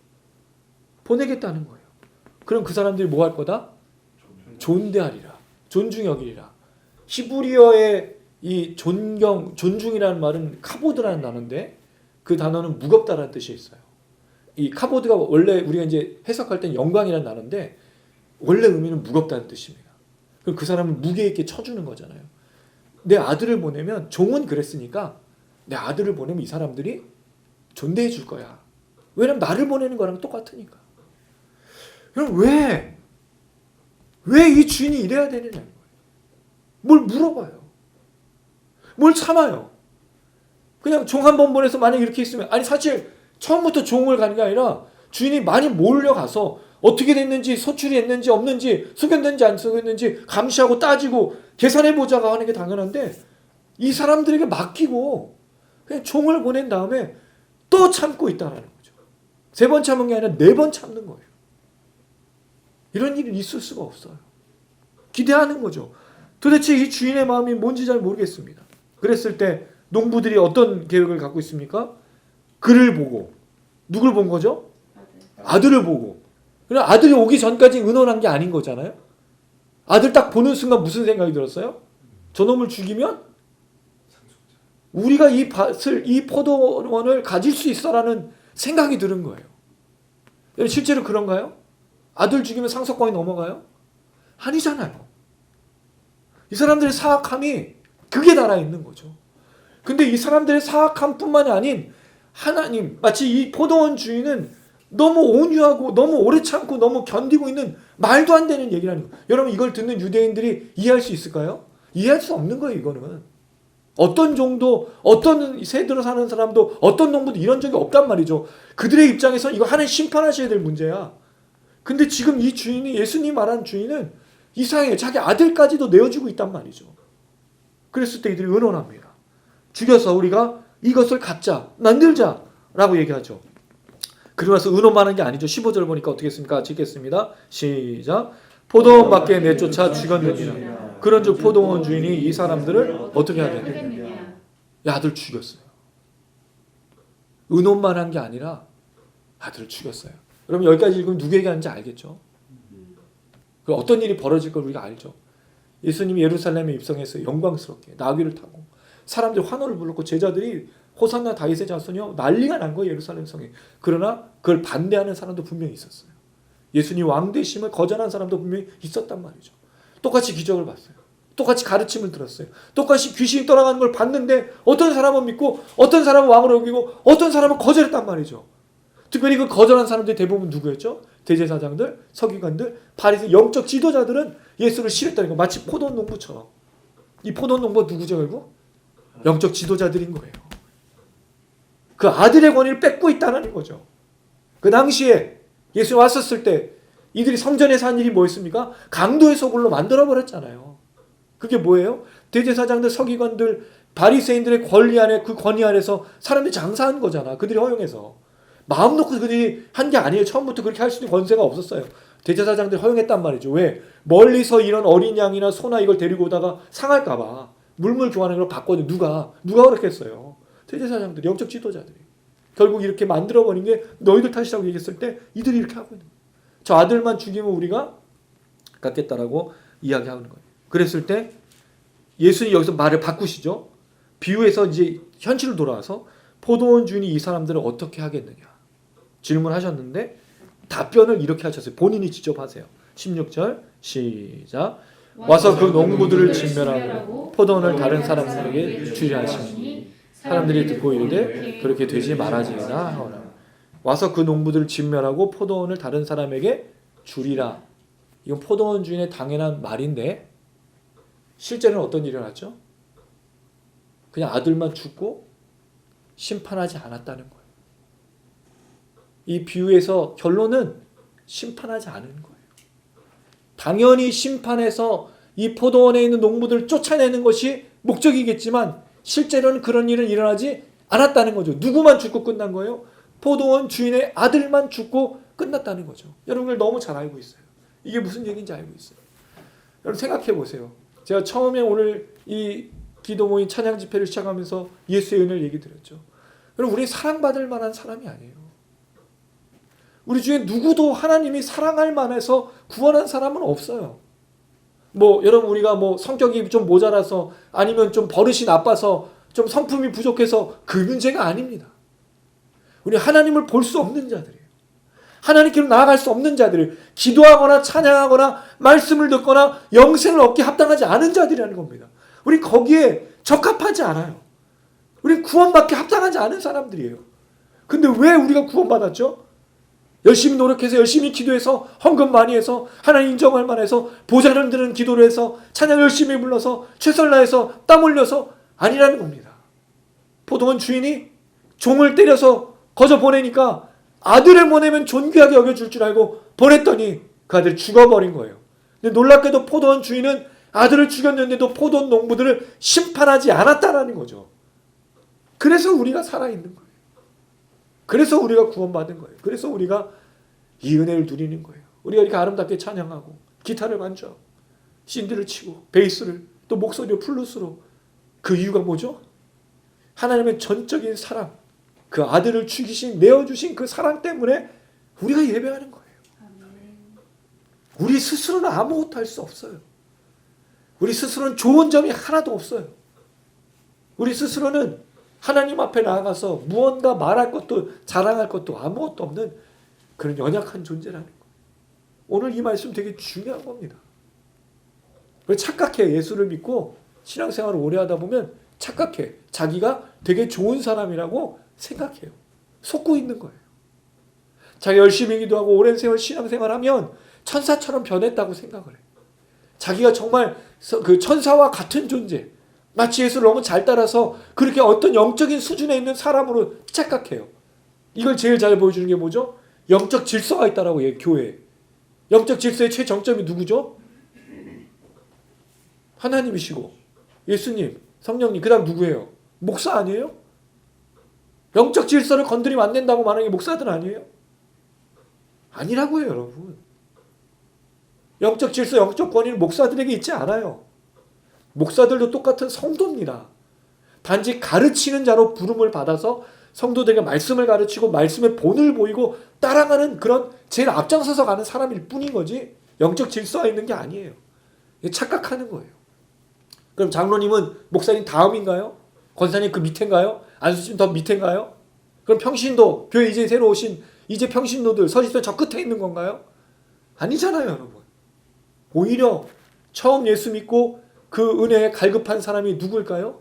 보내겠다는 거예요. 그럼 그 사람들이 뭐 할 거다? 존대하리라. 존중 여기리라. 히브리어의 이 존중이라는 말은 카보드라는 단어인데 그 단어는 무겁다라는 뜻이 있어요. 이 카보드가 원래 우리가 이제 해석할 땐 영광이라는 단어인데 원래 의미는 무겁다는 뜻입니다. 그럼 그 사람을 무게 있게 쳐주는 거잖아요. 내 아들을 보내면 종은 그랬으니까 내 아들을 보내면 이 사람들이 존대해 줄 거야. 왜냐면 나를 보내는 거랑 똑같으니까. 그럼 왜 이 주인이 이래야 되느냐는 거예요. 뭘 물어봐요. 뭘 참아요. 그냥 종 한 번 보내서 만약 이렇게 있으면 아니 사실 처음부터 종을 가는 게 아니라 주인이 많이 몰려가서 어떻게 됐는지 소출이 했는지 없는지 속였는지 안 속였는지 감시하고 따지고 계산해보자가 하는 게 당연한데 이 사람들에게 맡기고 그냥 종을 보낸 다음에 또 참고 있다는 거죠. 3번 참은 게 아니라 4번 참는 거예요. 이런 일이 있을 수가 없어요. 기대하는 거죠. 도대체 이 주인의 마음이 뭔지 잘 모르겠습니다. 그랬을 때 농부들이 어떤 계획을 갖고 있습니까? 그를 보고 누굴 본 거죠? 아들을 보고. 그럼 아들이 오기 전까지 의논한 게 아닌 거잖아요. 아들 딱 보는 순간 무슨 생각이 들었어요? 저놈을 죽이면 우리가 이 포도원을 가질 수 있어라는 생각이 드는 거예요. 실제로 그런가요? 아들 죽이면 상속권이 넘어가요? 아니잖아요. 이 사람들의 사악함이 극에 달아 있는 거죠. 근데 이 사람들의 사악함뿐만이 아닌 하나님, 마치 이 포도원 주인은 너무 온유하고 너무 오래 참고 너무 견디고 있는 말도 안 되는 얘기라는 거예요. 여러분 이걸 듣는 유대인들이 이해할 수 있을까요? 이해할 수 없는 거예요. 이거는. 어떤 종도 어떤 새들어 사는 사람도 어떤 농부도 이런 적이 없단 말이죠. 그들의 입장에서 이거 하나님 심판하셔야 될 문제야. 근데 지금 이 주인이 예수님 말한 주인은 이상해요. 자기 아들까지도 내어주고 있단 말이죠. 그랬을 때 이들이 의논합니다. 죽여서 우리가 이것을 갖자, 만들자 라고 얘기하죠. 그러면서 의논만 하는 게 아니죠. 15절 보니까 어떻게 했습니까? 같이 읽겠습니다. 시작. 포도원 밖에 내쫓아 죽였느니라. 그런즉 포도원 주인이 이 사람들을 어떻게 하겠느냐. 아들 죽였어요. 의논만 한 게 아니라 아들을 죽였어요. 여러분 여기까지 읽으면 누구에게 하는지 알겠죠? 어떤 일이 벌어질 걸 우리가 알죠. 예수님이 예루살렘에 입성해서 영광스럽게 나귀를 타고 사람들이 환호를 불렀고 제자들이 호산나 다윗의 자손이요 난리가 난 거예요. 예루살렘 성에. 그러나 그걸 반대하는 사람도 분명히 있었어요. 예수님 왕 되심을 거절한 사람도 분명히 있었단 말이죠. 똑같이 기적을 봤어요. 똑같이 가르침을 들었어요. 똑같이 귀신이 떠나가는 걸 봤는데 어떤 사람은 믿고 어떤 사람은 왕으로 여기고 어떤 사람은 거절했단 말이죠. 특별히 그 거절한 사람들이 대부분 누구였죠? 대제사장들, 서기관들, 바리새 영적 지도자들은 예수를 싫어했다는 거. 마치 포도원 농부처럼. 이 포도원 농부가 누구죠 결국? 영적 지도자들인 거예요. 그 아들의 권위를 뺏고 있다는 거죠. 그 당시에 예수 왔었을 때 이들이 성전에서 한 일이 뭐였습니까? 강도의 소굴로 만들어버렸잖아요. 그게 뭐예요? 대제사장들, 서기관들, 바리새인들의 권리 안에 그 권위 안에서 사람들이 장사한 거잖아. 그들이 허용해서. 마음 놓고 그들이 한 게 아니에요. 처음부터 그렇게 할 수 있는 권세가 없었어요. 대제사장들이 허용했단 말이죠. 왜? 멀리서 이런 어린 양이나 소나 이걸 데리고 오다가 상할까 봐 물물 교환하는 걸 봤거든요. 누가 그렇게 했어요? 대제사장들이, 영적 지도자들이. 결국 이렇게 만들어버린 게 너희들 탓이라고 얘기했을 때 이들이 이렇게 하고 있는 거예요. 저 아들만 죽이면 우리가 갖겠다라고 이야기하는 거예요. 그랬을 때 예수님이 여기서 말을 바꾸시죠. 비유에서 이제 현실로 돌아와서 포도원 주인이 이 사람들을 어떻게 하겠느냐 질문하셨는데 답변을 이렇게 하셨어요. 본인이 직접 하세요. 16절 시작. 와서 그 농부들을 진멸하고 포도원을 다른 사람들에게 주려 하시니 사람들이 듣고 이르되 그렇게 되지 말아지이다 하오라. 와서 그 농부들을 진멸하고 포도원을 다른 사람에게 주리라. 이건 포도원 주인의 당연한 말인데 실제는 어떤 일이 일어났죠? 그냥 아들만 죽고 심판하지 않았다는 거예요. 이 비유에서 결론은 심판하지 않은 거예요. 당연히 심판해서 이 포도원에 있는 농부들을 쫓아내는 것이 목적이겠지만 실제로는 그런 일은 일어나지 않았다는 거죠. 누구만 죽고 끝난 거예요? 포도원 주인의 아들만 죽고 끝났다는 거죠. 여러분들 너무 잘 알고 있어요. 이게 무슨 얘기인지 알고 있어요. 여러분 생각해 보세요. 제가 처음에 오늘 이 기도 모임 찬양 집회를 시작하면서 예수의 은혜를 얘기 드렸죠. 여러분 우리 사랑받을 만한 사람이 아니에요. 우리 중에 누구도 하나님이 사랑할 만해서 구원한 사람은 없어요. 뭐 여러분 우리가 뭐 성격이 좀 모자라서 아니면 좀 버릇이 나빠서 좀 성품이 부족해서 그 문제가 아닙니다. 우리 하나님을 볼 수 없는 자들이에요. 하나님께로 나아갈 수 없는 자들을 기도하거나 찬양하거나 말씀을 듣거나 영생을 얻게 합당하지 않은 자들이라는 겁니다. 우리 거기에 적합하지 않아요. 우리 구원받게 합당하지 않은 사람들이에요. 근데 왜 우리가 구원받았죠? 열심히 노력해서 열심히 기도해서 헌금 많이 해서 하나님 인정할 만해서 보좌를 드는 기도를 해서 찬양 열심히 불러서 최선을 다해서 땀 흘려서 아니라는 겁니다. 포도원 주인이 종을 때려서 거저 보내니까 아들을 보내면 존귀하게 여겨줄 줄 알고 보냈더니 그 아들이 죽어버린 거예요. 근데 놀랍게도 포도원 주인은 아들을 죽였는데도 포도원 농부들을 심판하지 않았다라는 거죠. 그래서 우리가 살아있는 거예요. 그래서 우리가 구원받은 거예요. 그래서 우리가 이 은혜를 누리는 거예요. 우리가 이렇게 아름답게 찬양하고 기타를 반주하고 신디를 치고 베이스를 또 목소리로 플루스로 그 이유가 뭐죠? 하나님의 전적인 사랑, 그 아들을 죽이신 내어주신 그 사랑 때문에 우리가 예배하는 거예요. 우리 스스로는 아무것도 할 수 없어요. 우리 스스로는 좋은 점이 하나도 없어요. 우리 스스로는 하나님 앞에 나아가서 무언가 말할 것도 자랑할 것도 아무것도 없는 그런 연약한 존재라는 거예요. 오늘 이 말씀 되게 중요한 겁니다. 착각해. 예수를 믿고 신앙생활을 오래 하다 보면 착각해. 자기가 되게 좋은 사람이라고 생각해요. 속고 있는 거예요. 자기 열심히 기도하고 오랜 세월 신앙생활하면 천사처럼 변했다고 생각을 해요. 자기가 정말 그 천사와 같은 존재, 마치 예수를 너무 잘 따라서 그렇게 어떤 영적인 수준에 있는 사람으로 착각해요. 이걸 제일 잘 보여주는 게 뭐죠? 영적 질서가 있다라고 얘기해요. 교회에. 영적 질서의 최정점이 누구죠? 하나님이시고 예수님, 성령님, 그 다음 누구예요? 목사 아니에요? 영적 질서를 건드리면 안 된다고 말하는 게 목사들 아니에요? 아니라고 해요, 여러분. 영적 질서, 영적 권위는 목사들에게 있지 않아요. 목사들도 똑같은 성도입니다. 단지 가르치는 자로 부름을 받아서 성도들에게 말씀을 가르치고 말씀의 본을 보이고 따라가는 그런 제일 앞장서서 가는 사람일 뿐인 거지 영적 질서가 있는 게 아니에요. 착각하는 거예요. 그럼 장로님은 목사님 다음인가요? 권사님 그 밑인가요? 안수님 더 밑인가요? 그럼 평신도, 교회 이제 새로 오신 이제 평신도들 서지선 저 끝에 있는 건가요? 아니잖아요, 여러분. 오히려 처음 예수 믿고 그 은혜에 갈급한 사람이 누구일까요?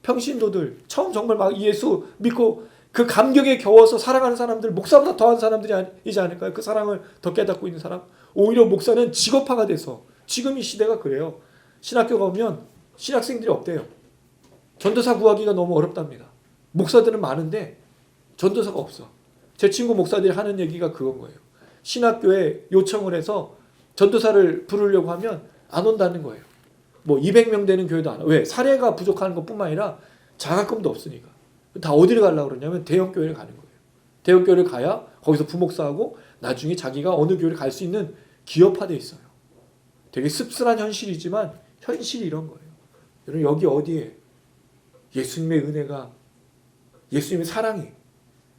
평신도들, 처음 정말 막 예수 믿고 그 감격에 겨워서 사랑하는 사람들, 목사보다 더한 사람들이지 않을까요? 그 사랑을 더 깨닫고 있는 사람. 오히려 목사는 직업화가 돼서 지금 이 시대가 그래요. 신학교 가면 신학생들이 없대요. 전도사 구하기가 너무 어렵답니다. 목사들은 많은데 전도사가 없어. 제 친구 목사들이 하는 얘기가 그건 거예요. 신학교에 요청을 해서 전도사를 부르려고 하면 안 온다는 거예요. 뭐 200명 되는 교회도 안 와. 왜? 사례가 부족한 것뿐만 아니라 자가금도 없으니까. 다 어디를 가려고 그러냐면 대형 교회를 가는 거예요. 대형 교회를 가야 거기서 부목사하고 나중에 자기가 어느 교회를 갈 수 있는 기업화돼 있어요. 되게 씁쓸한 현실이지만 현실이 이런 거예요. 여러분 여기 어디에 예수님의 은혜가, 예수님의 사랑이,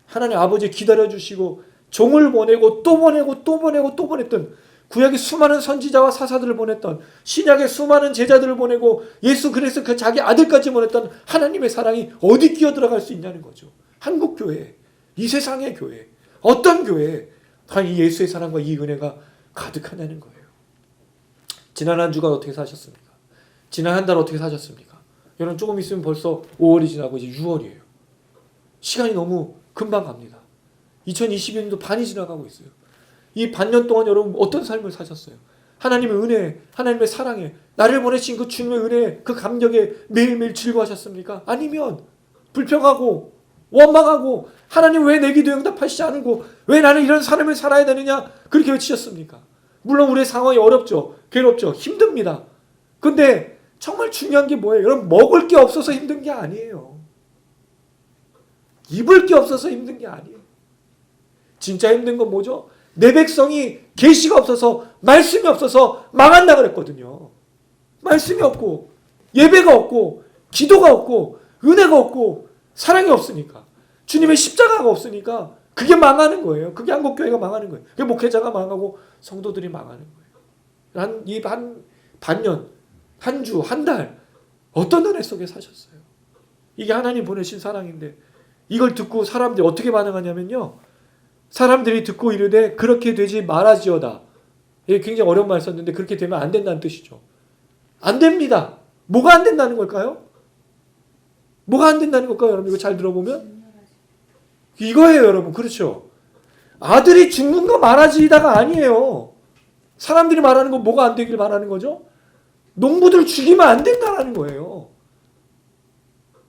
하나님 아버지 기다려주시고 종을 보내고 또 보내고 또 보내고 또 보냈던 구약의 수많은 선지자와 사사들을 보냈던 신약의 수많은 제자들을 보내고 예수 그리스도 그 자기 아들까지 보냈던 하나님의 사랑이 어디 끼어들어갈 수 있냐는 거죠. 한국 교회, 이 세상의 교회, 어떤 교회에 과연 이 예수의 사랑과 이 은혜가 가득하냐는 거예요. 지난 한 주간 어떻게 사셨습니까? 지난 한 달 어떻게 사셨습니까? 여러분 조금 있으면 벌써 5월이 지나고 이제 6월이에요. 시간이 너무 금방 갑니다. 2022년도 반이 지나가고 있어요. 이 반년 동안 여러분 어떤 삶을 사셨어요? 하나님의 은혜, 하나님의 사랑에, 나를 보내신 그 주님의 은혜, 그 감격에 매일매일 즐거워하셨습니까? 아니면 불평하고 원망하고 하나님 왜 내 기도에 응답하시지 않고 왜 나는 이런 삶을 살아야 되느냐 그렇게 외치셨습니까? 물론 우리의 상황이 어렵죠. 괴롭죠. 힘듭니다. 근데 정말 중요한 게 뭐예요? 여러분 먹을 게 없어서 힘든 게 아니에요. 입을 게 없어서 힘든 게 아니에요. 진짜 힘든 건 뭐죠? 내 백성이 계시가 없어서 말씀이 없어서 망한다 그랬거든요. 말씀이 없고 예배가 없고 기도가 없고 은혜가 없고 사랑이 없으니까 주님의 십자가가 없으니까 그게 망하는 거예요. 그게 한국교회가 망하는 거예요. 그게 목회자가 망하고 성도들이 망하는 거예요. 한 반년, 한 주, 한 달 어떤 은혜 속에 사셨어요. 이게 하나님 보내신 사랑인데 이걸 듣고 사람들이 어떻게 반응하냐면요. 사람들이 듣고 이르되 그렇게 되지 말아지어다. 이게 굉장히 어려운 말 썼는데 그렇게 되면 안 된다는 뜻이죠. 안 됩니다. 뭐가 안 된다는 걸까요? 뭐가 안 된다는 걸까요? 여러분 이거 잘 들어보면 이거예요 여러분. 그렇죠. 아들이 죽는 거 말아지다가 아니에요. 사람들이 말하는 건 뭐가 안 되길 말하는 거죠? 농부들 죽이면 안 된다는 거예요.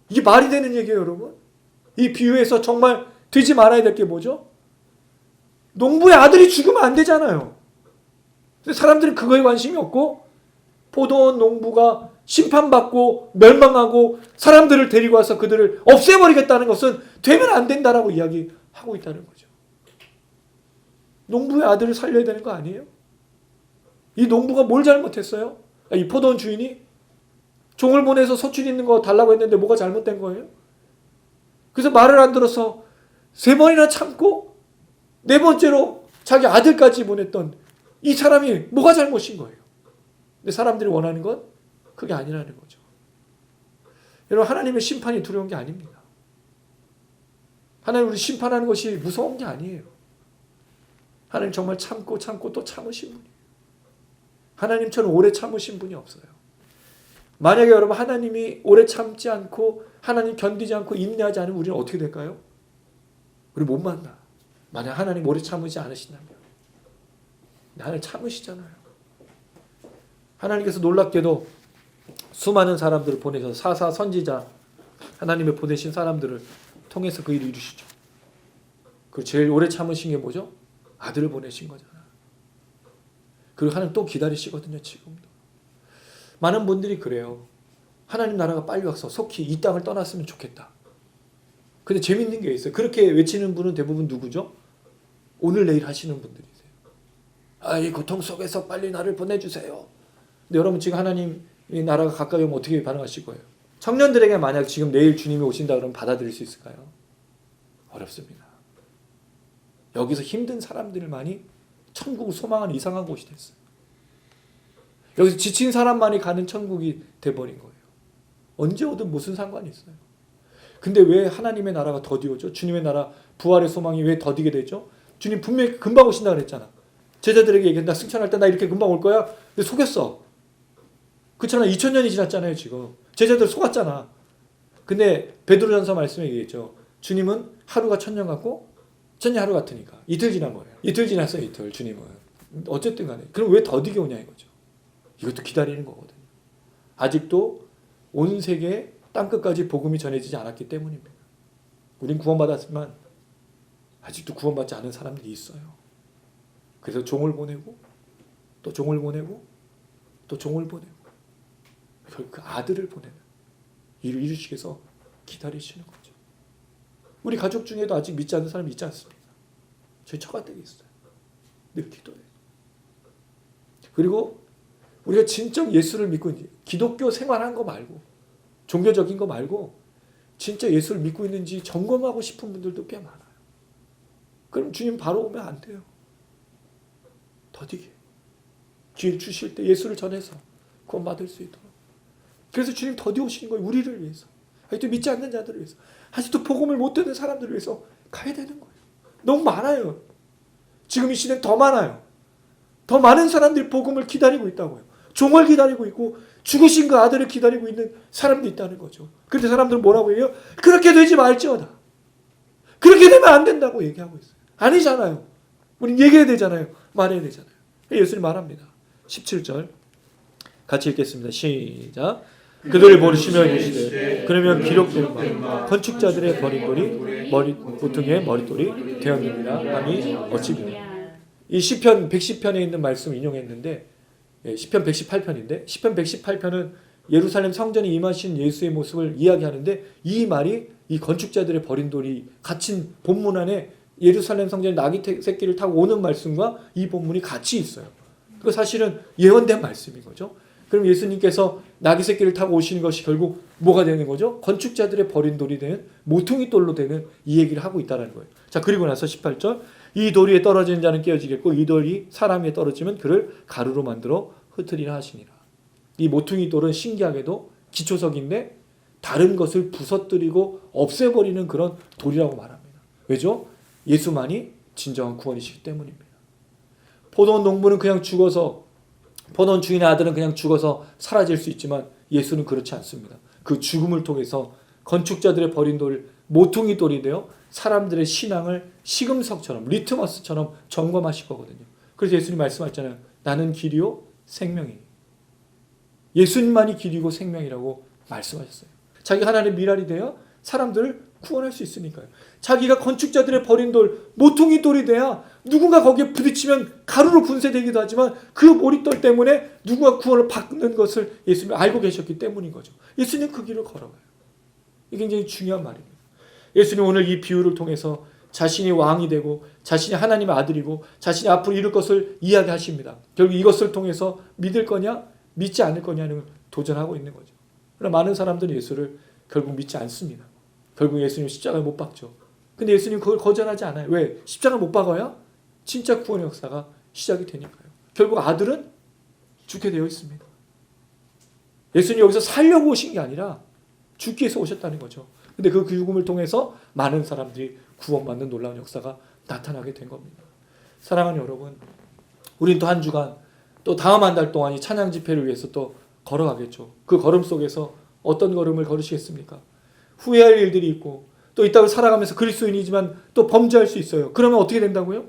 이게 말이 되는 얘기예요 여러분. 이 비유에서 정말 되지 말아야 될 게 뭐죠? 농부의 아들이 죽으면 안 되잖아요. 근데 사람들은 그거에 관심이 없고 포도원 농부가 심판받고 멸망하고 사람들을 데리고 와서 그들을 없애버리겠다는 것은 되면 안 된다라고 이야기하고 있다는 거죠. 농부의 아들을 살려야 되는 거 아니에요? 이 농부가 뭘 잘못했어요? 이 포도원 주인이 종을 보내서 소출 있는 거 달라고 했는데 뭐가 잘못된 거예요? 그래서 말을 안 들어서 3번이나 참고 4번째로 자기 아들까지 보냈던 이 사람이 뭐가 잘못인 거예요? 근데 사람들이 원하는 건 그게 아니라는 거죠. 여러분 하나님의 심판이 두려운 게 아닙니다. 하나님 우리 심판하는 것이 무서운 게 아니에요. 하나님 정말 참고 또 참으신 분이에요. 하나님처럼 오래 참으신 분이 없어요. 만약에 여러분 하나님이 오래 참지 않고 하나님 견디지 않고 인내하지 않으면 우리는 어떻게 될까요? 우리 못 만나. 만약 하나님 오래 참으지 않으신다면 하나님 참으시잖아요. 하나님께서 놀랍게도 수많은 사람들을 보내셔서 사사 선지자 하나님의 보내신 사람들을 통해서 그 일을 이루시죠. 그 제일 오래 참으신 게 뭐죠? 아들을 보내신 거잖아요. 그리고 하나님 또 기다리시거든요. 지금도. 많은 분들이 그래요. 하나님 나라가 빨리 와서 속히 이 땅을 떠났으면 좋겠다. 근데 재밌는 게 있어요. 그렇게 외치는 분은 대부분 누구죠? 오늘 내일 하시는 분들이세요. 이 고통 속에서 빨리 나를 보내주세요. 근데 여러분 지금 하나님의 나라가 가까이 오면 어떻게 반응하실 거예요? 청년들에게 만약 지금 내일 주님이 오신다 그러면 받아들일 수 있을까요? 어렵습니다. 여기서 힘든 사람들만이 천국을 소망하는 이상한 곳이 됐어요. 여기서 지친 사람만이 가는 천국이 돼버린 거예요. 언제 오든 무슨 상관이 있어요. 근데 왜 하나님의 나라가 더디오죠? 주님의 나라 부활의 소망이 왜 더디게 되죠? 주님 분명히 금방 오신다 그랬잖아. 제자들에게 얘기했다. 승천할 때 나 이렇게 금방 올 거야. 근데 속였어. 그렇잖아. 2000년이 지났잖아요 지금. 제자들 속았잖아. 근데 베드로전서 말씀에 얘기했죠. 주님은 하루가 1000년 같고 1000년 하루 같으니까. 이틀 지난 거예요. 이틀 지났어요 이틀 주님은. 어쨌든 간에. 그럼 왜 더디게 오냐 이거죠. 이것도 기다리는 거거든요. 아직도 온 세계 땅끝까지 복음이 전해지지 않았기 때문입니다. 우린 구원받았지만 아직도 구원받지 않은 사람들이 있어요. 그래서 종을 보내고 또 종을 보내고 또 종을 보내고 결국 그 아들을 보내는 일을 이루시기 위해서 기다리시는 거죠. 우리 가족 중에도 아직 믿지 않는 사람이 있지 않습니까? 저희 처가댁에 있어요. 늘 기도해요. 그리고 우리가 진정 예수를 믿고 있는지 기독교 생활한 거 말고 종교적인 거 말고 진짜 예수를 믿고 있는지 점검하고 싶은 분들도 꽤 많아요. 그럼 주님 바로 오면 안 돼요. 더디게 기회를 주실 때 예수를 전해서 구원받을 수 있도록. 그래서 주님 더디 오시는 거예요. 우리를 위해서. 아직도 믿지 않는 자들을 위해서. 아직도 복음을 못 듣는 사람들을 위해서 가야 되는 거예요. 너무 많아요. 지금 이 시대는 더 많아요. 더 많은 사람들이 복음을 기다리고 있다고요. 종을 기다리고 있고 죽으신 그 아들을 기다리고 있는 사람도 있다는 거죠. 그런데 사람들은 뭐라고 해요? 그렇게 되지 말지어다. 그렇게 되면 안 된다고 얘기하고 있어요. 아니잖아요. 우린 얘기해야 되잖아요. 말해야 되잖아요. 예수님 말합니다. 17절 같이 읽겠습니다. 시작. 그들을 모르시며 이르시되 그러면 기록된 바 건축자들의 버린 돌이 보통의 머릿돌이 되었느니라 하니 어찌 그래요. 이 시편 110편에 있는 말씀 인용했는데 시편 118편인데 시편 118편은 예루살렘 성전에 임하신 예수의 모습을 이야기하는데 이 말이 이 건축자들의 버린 돌이 갇힌 본문 안에 예루살렘 성전에 나귀 새끼를 타고 오는 말씀과 이 본문이 같이 있어요. 그 사실은 예언된 말씀인 거죠. 그럼 예수님께서 나귀 새끼를 타고 오시는 것이 결국 뭐가 되는 거죠? 건축자들의 버린 돌이 되는 모퉁이 돌로 되는 이 얘기를 하고 있다는 거예요. 자, 그리고 나서 18절 이 돌 위에 떨어지는 자는 깨어지겠고 이 돌이 사람 위에 떨어지면 그를 가루로 만들어 흩으리라 하시니라. 이 모퉁이 돌은 신기하게도 기초석인데 다른 것을 부서뜨리고 없애버리는 그런 돌이라고 말합니다. 왜죠? 예수만이 진정한 구원이시기 때문입니다. 포도원 농부는 그냥 죽어서, 포도원 주인의 아들은 그냥 죽어서 사라질 수 있지만 예수는 그렇지 않습니다. 그 죽음을 통해서 건축자들의 버린 돌, 모퉁이 돌이 되어 사람들의 신앙을 시금석처럼, 리트머스처럼 점검하실 거거든요. 그래서 예수님 말씀하셨잖아요. 나는 길이요 생명이니. 예수님만이 길이고 생명이라고 말씀하셨어요. 자기가 하나님의 미랄이 되어 사람들을 구원할 수 있으니까요. 자기가 건축자들의 버린 돌, 모퉁이 돌이 돼야 누군가 거기에 부딪히면 가루로 분쇄되기도 하지만 그 모릿돌 때문에 누군가 구원을 받는 것을 예수님이 알고 계셨기 때문인 거죠. 예수님 그 길을 걸어가요. 이게 굉장히 중요한 말입니다. 예수님 오늘 이 비유를 통해서 자신이 왕이 되고 자신이 하나님의 아들이고 자신이 앞으로 이룰 것을 이야기하십니다. 결국 이것을 통해서 믿을 거냐 믿지 않을 거냐는 도전하고 있는 거죠. 그러나 많은 사람들은 예수를 결국 믿지 않습니다. 결국 예수님 십자가에 못 박죠. 근데 예수님 그걸 거절하지 않아요. 왜? 십자가를 못 박아야 진짜 구원의 역사가 시작이 되니까요. 결국 아들은 죽게 되어 있습니다. 예수님 여기서 살려고 오신 게 아니라 죽기 위해서 오셨다는 거죠. 근데 그 죽음을 통해서 많은 사람들이 구원받는 놀라운 역사가 나타나게 된 겁니다. 사랑하는 여러분, 우린 또 한 주간 또 다음 한 달 동안 이 찬양 집회를 위해서 또 걸어가겠죠. 그 걸음 속에서 어떤 걸음을 걸으시겠습니까? 후회할 일들이 있고 또 이 땅을 살아가면서 그리스도인이지만 또 범죄할 수 있어요. 그러면 어떻게 된다고요?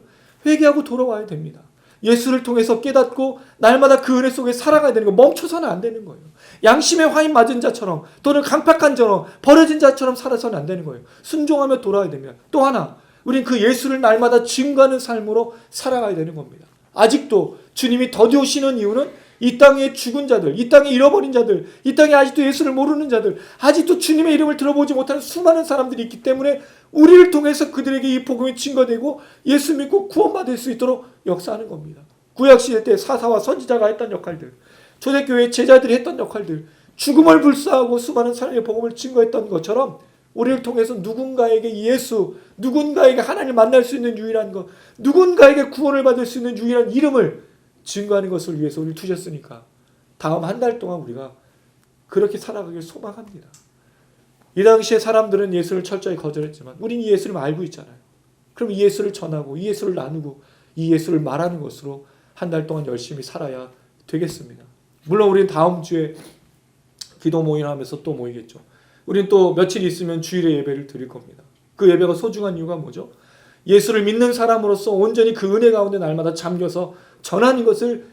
회개하고 돌아와야 됩니다. 예수를 통해서 깨닫고 날마다 그 은혜 속에 살아가야 되는 거, 멈춰서는 안 되는 거예요. 양심의 화인 맞은 자처럼 또는 강팍한 자처럼 버려진 자처럼 살아서는 안 되는 거예요. 순종하며 돌아와야 됩니다. 또 하나, 우린 그 예수를 날마다 증거하는 삶으로 살아가야 되는 겁니다. 아직도 주님이 더디 오시는 이유는 이 땅에 죽은 자들, 이 땅에 잃어버린 자들, 이 땅에 아직도 예수를 모르는 자들, 아직도 주님의 이름을 들어보지 못하는 수많은 사람들이 있기 때문에 우리를 통해서 그들에게 이 복음이 증거되고 예수 믿고 구원받을 수 있도록 역사하는 겁니다. 구약시대 때 사사와 선지자가 했던 역할들, 초대교회 제자들이 했던 역할들, 죽음을 불사하고 수많은 사람의 복음을 증거했던 것처럼 우리를 통해서 누군가에게 예수, 누군가에게 하나님을 만날 수 있는 유일한 것, 누군가에게 구원을 받을 수 있는 유일한 이름을 증거하는 것을 위해서 우리를 두셨으니까 다음 한 달 동안 우리가 그렇게 살아가길 소망합니다. 이 당시에 사람들은 예수를 철저히 거절했지만 우리는 이 예수를 알고 있잖아요. 그럼 이 예수를 전하고 이 예수를 나누고 이 예수를 말하는 것으로 한 달 동안 열심히 살아야 되겠습니다. 물론 우리는 다음 주에 기도 모임하면서 또 모이겠죠. 우리는 또 며칠 있으면 주일의 예배를 드릴 겁니다. 그 예배가 소중한 이유가 뭐죠? 예수를 믿는 사람으로서 온전히 그 은혜 가운데 날마다 잠겨서 전하는 것을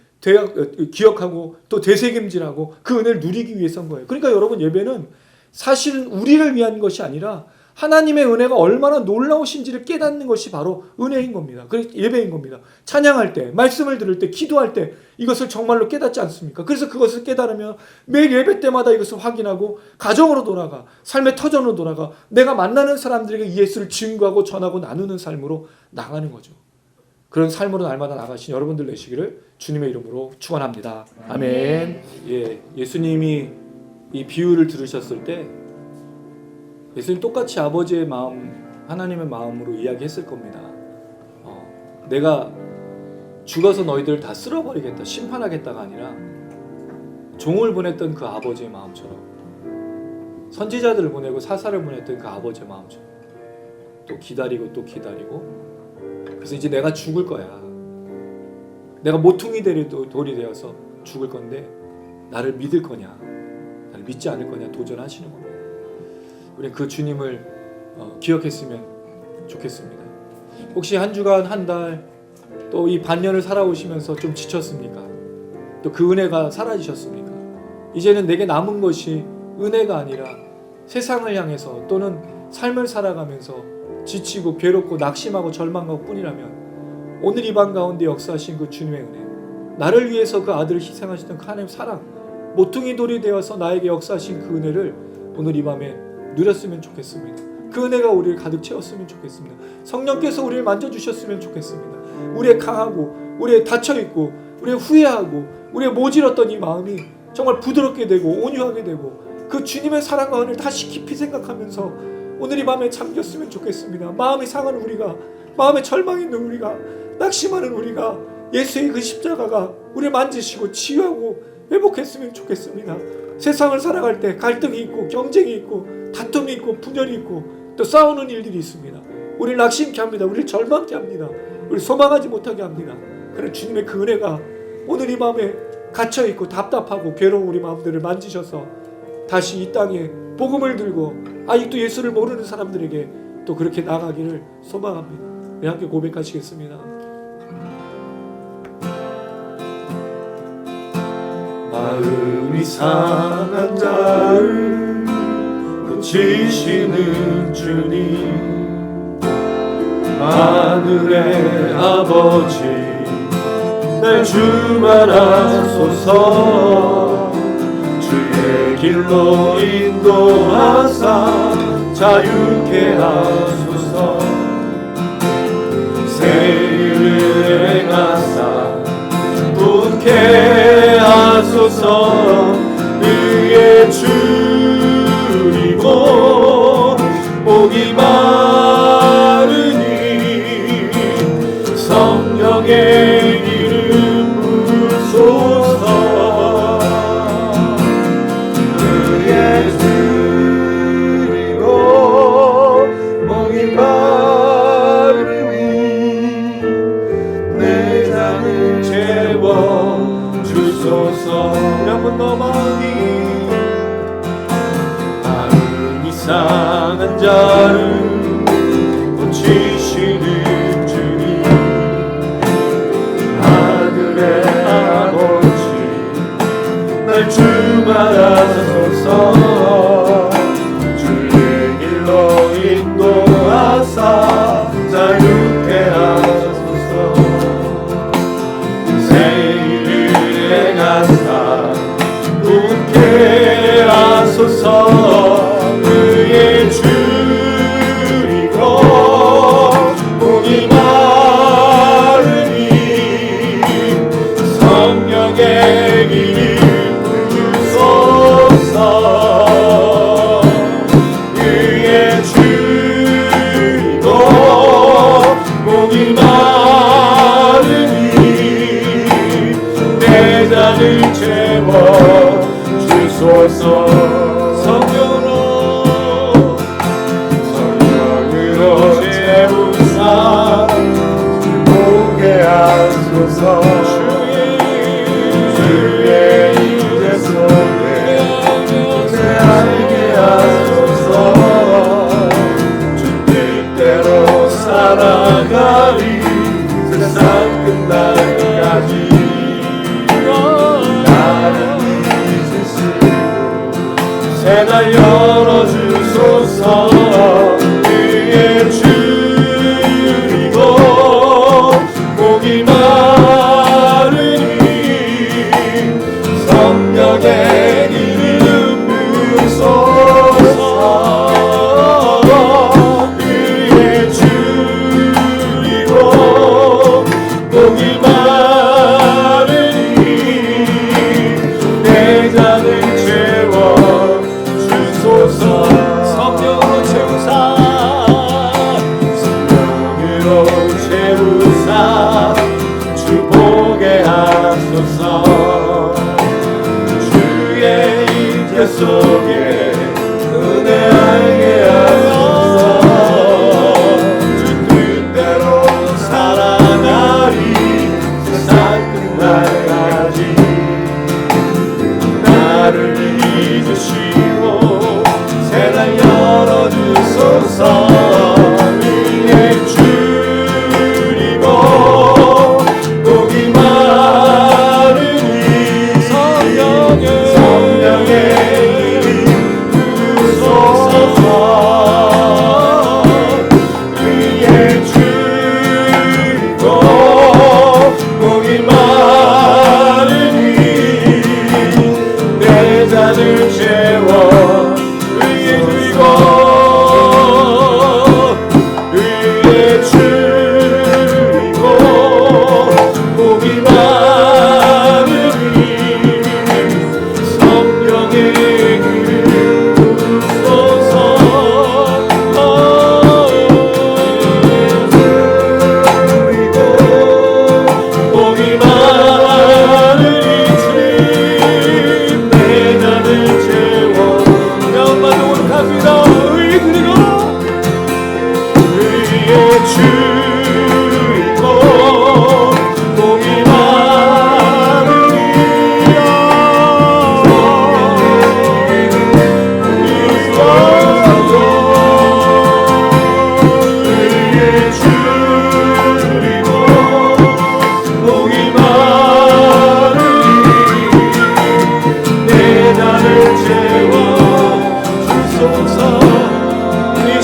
기억하고 또 되새김질하고 그 은혜를 누리기 위해서인 거예요. 그러니까 여러분, 예배는 사실은 우리를 위한 것이 아니라 하나님의 은혜가 얼마나 놀라우신지를 깨닫는 것이 바로 은혜인 겁니다. 그래서 예배인 겁니다. 찬양할 때, 말씀을 들을 때, 기도할 때 이것을 정말로 깨닫지 않습니까? 그래서 그것을 깨달으면 매일 예배 때마다 이것을 확인하고 가정으로 돌아가, 삶의 터전으로 돌아가 내가 만나는 사람들에게 예수를 증거하고 전하고 나누는 삶으로 나가는 거죠. 그런 삶으로 날마다 나가신 여러분들 되시기를 주님의 이름으로 축원합니다. 아멘. 예수님이 이 비유를 들으셨을 때 예수님 똑같이 아버지의 마음, 하나님의 마음으로 이야기했을 겁니다. 내가 죽어서 너희들을 다 쓸어버리겠다, 심판하겠다가 아니라 종을 보냈던 그 아버지의 마음처럼, 선지자들을 보내고 사사를 보냈던 그 아버지의 마음처럼 또 기다리고 또 기다리고, 그래서 이제 내가 죽을 거야, 내가 모퉁이 돌이 되어서 죽을 건데 나를 믿을 거냐, 나를 믿지 않을 거냐 도전하시는 겁니다. 우리 그 주님을 기억했으면 좋겠습니다. 혹시 한 주간, 한 달, 또 이 반년을 살아오시면서 좀 지쳤습니까? 또 그 은혜가 사라지셨습니까? 이제는 내게 남은 것이 은혜가 아니라 세상을 향해서 또는 삶을 살아가면서 지치고 괴롭고 낙심하고 절망하고 뿐이라면 오늘 이 방 가운데 역사하신 그 주님의 은혜, 나를 위해서 그 아들을 희생하셨던 그 하나님의 사랑, 모퉁이 돌이 되어서 나에게 역사하신 그 은혜를 오늘 이 밤에 누렸으면 좋겠습니다. 그 은혜가 우리를 가득 채웠으면 좋겠습니다. 성령께서 우리를 만져주셨으면 좋겠습니다. 우리의 강하고 우리의 닫혀있고 우리의 후회하고 우리의 모질었던 이 마음이 정말 부드럽게 되고 온유하게 되고 그 주님의 사랑과 은혜를 다시 깊이 생각하면서 오늘 이 밤에 잠겼으면 좋겠습니다. 마음이 상한 우리가, 마음에 절망 있는 우리가, 낙심하는 우리가 예수의 그 십자가가 우리를 만지시고 치유하고 회복했으면 좋겠습니다. 세상을 살아갈 때 갈등이 있고 경쟁이 있고 다툼이 있고 분열이 있고 또 싸우는 일들이 있습니다. 우리를 낙심케 합니다. 우리를 절망케 합니다. 우리를 소망하지 못하게 합니다. 그런 주님의 그 은혜가 오늘 이 마음에 갇혀있고 답답하고 괴로운 우리 마음들을 만지셔서 다시 이 땅에 복음을 들고 아직도 예수를 모르는 사람들에게 또 그렇게 나가기를 소망합니다. 우리 함께 고백하시겠습니다. 마음이 상한 자를 고치시는 주님, 하늘의 아버지 날 주만하소서. 주의 길로 인도하사 자유케 하소서. 새 일을 행하사 분케 하소서. 의의 줄이고 목이 마르니 성령의 기름 부으소서. 의의 줄이고 목이 마르니 내 잔을 채워 주소서. 우리 한번 더 마음이 상한 자를 고치시는 주님, 하늘의 아버지 날 주만하소서. 주의 길로 인도하사 자유케 하소서. 새 일을 행하사 분케 하소서. 의의 줄이고 목이 마르니 성령의 기름 부으소서. 의의 줄이고 목이 마르니 내 잔을 채워 주소서. 성령으로 채우사 보게 하소서. 주의 임재 속에 내 알게 하소서. 주 뜻대로 살아가리 세상 끝날까지. 나를 믿으시고 새날 열어주소서. 의의 줄이고 목이 마르니 성령의 기름 부으소서. 의의 줄이고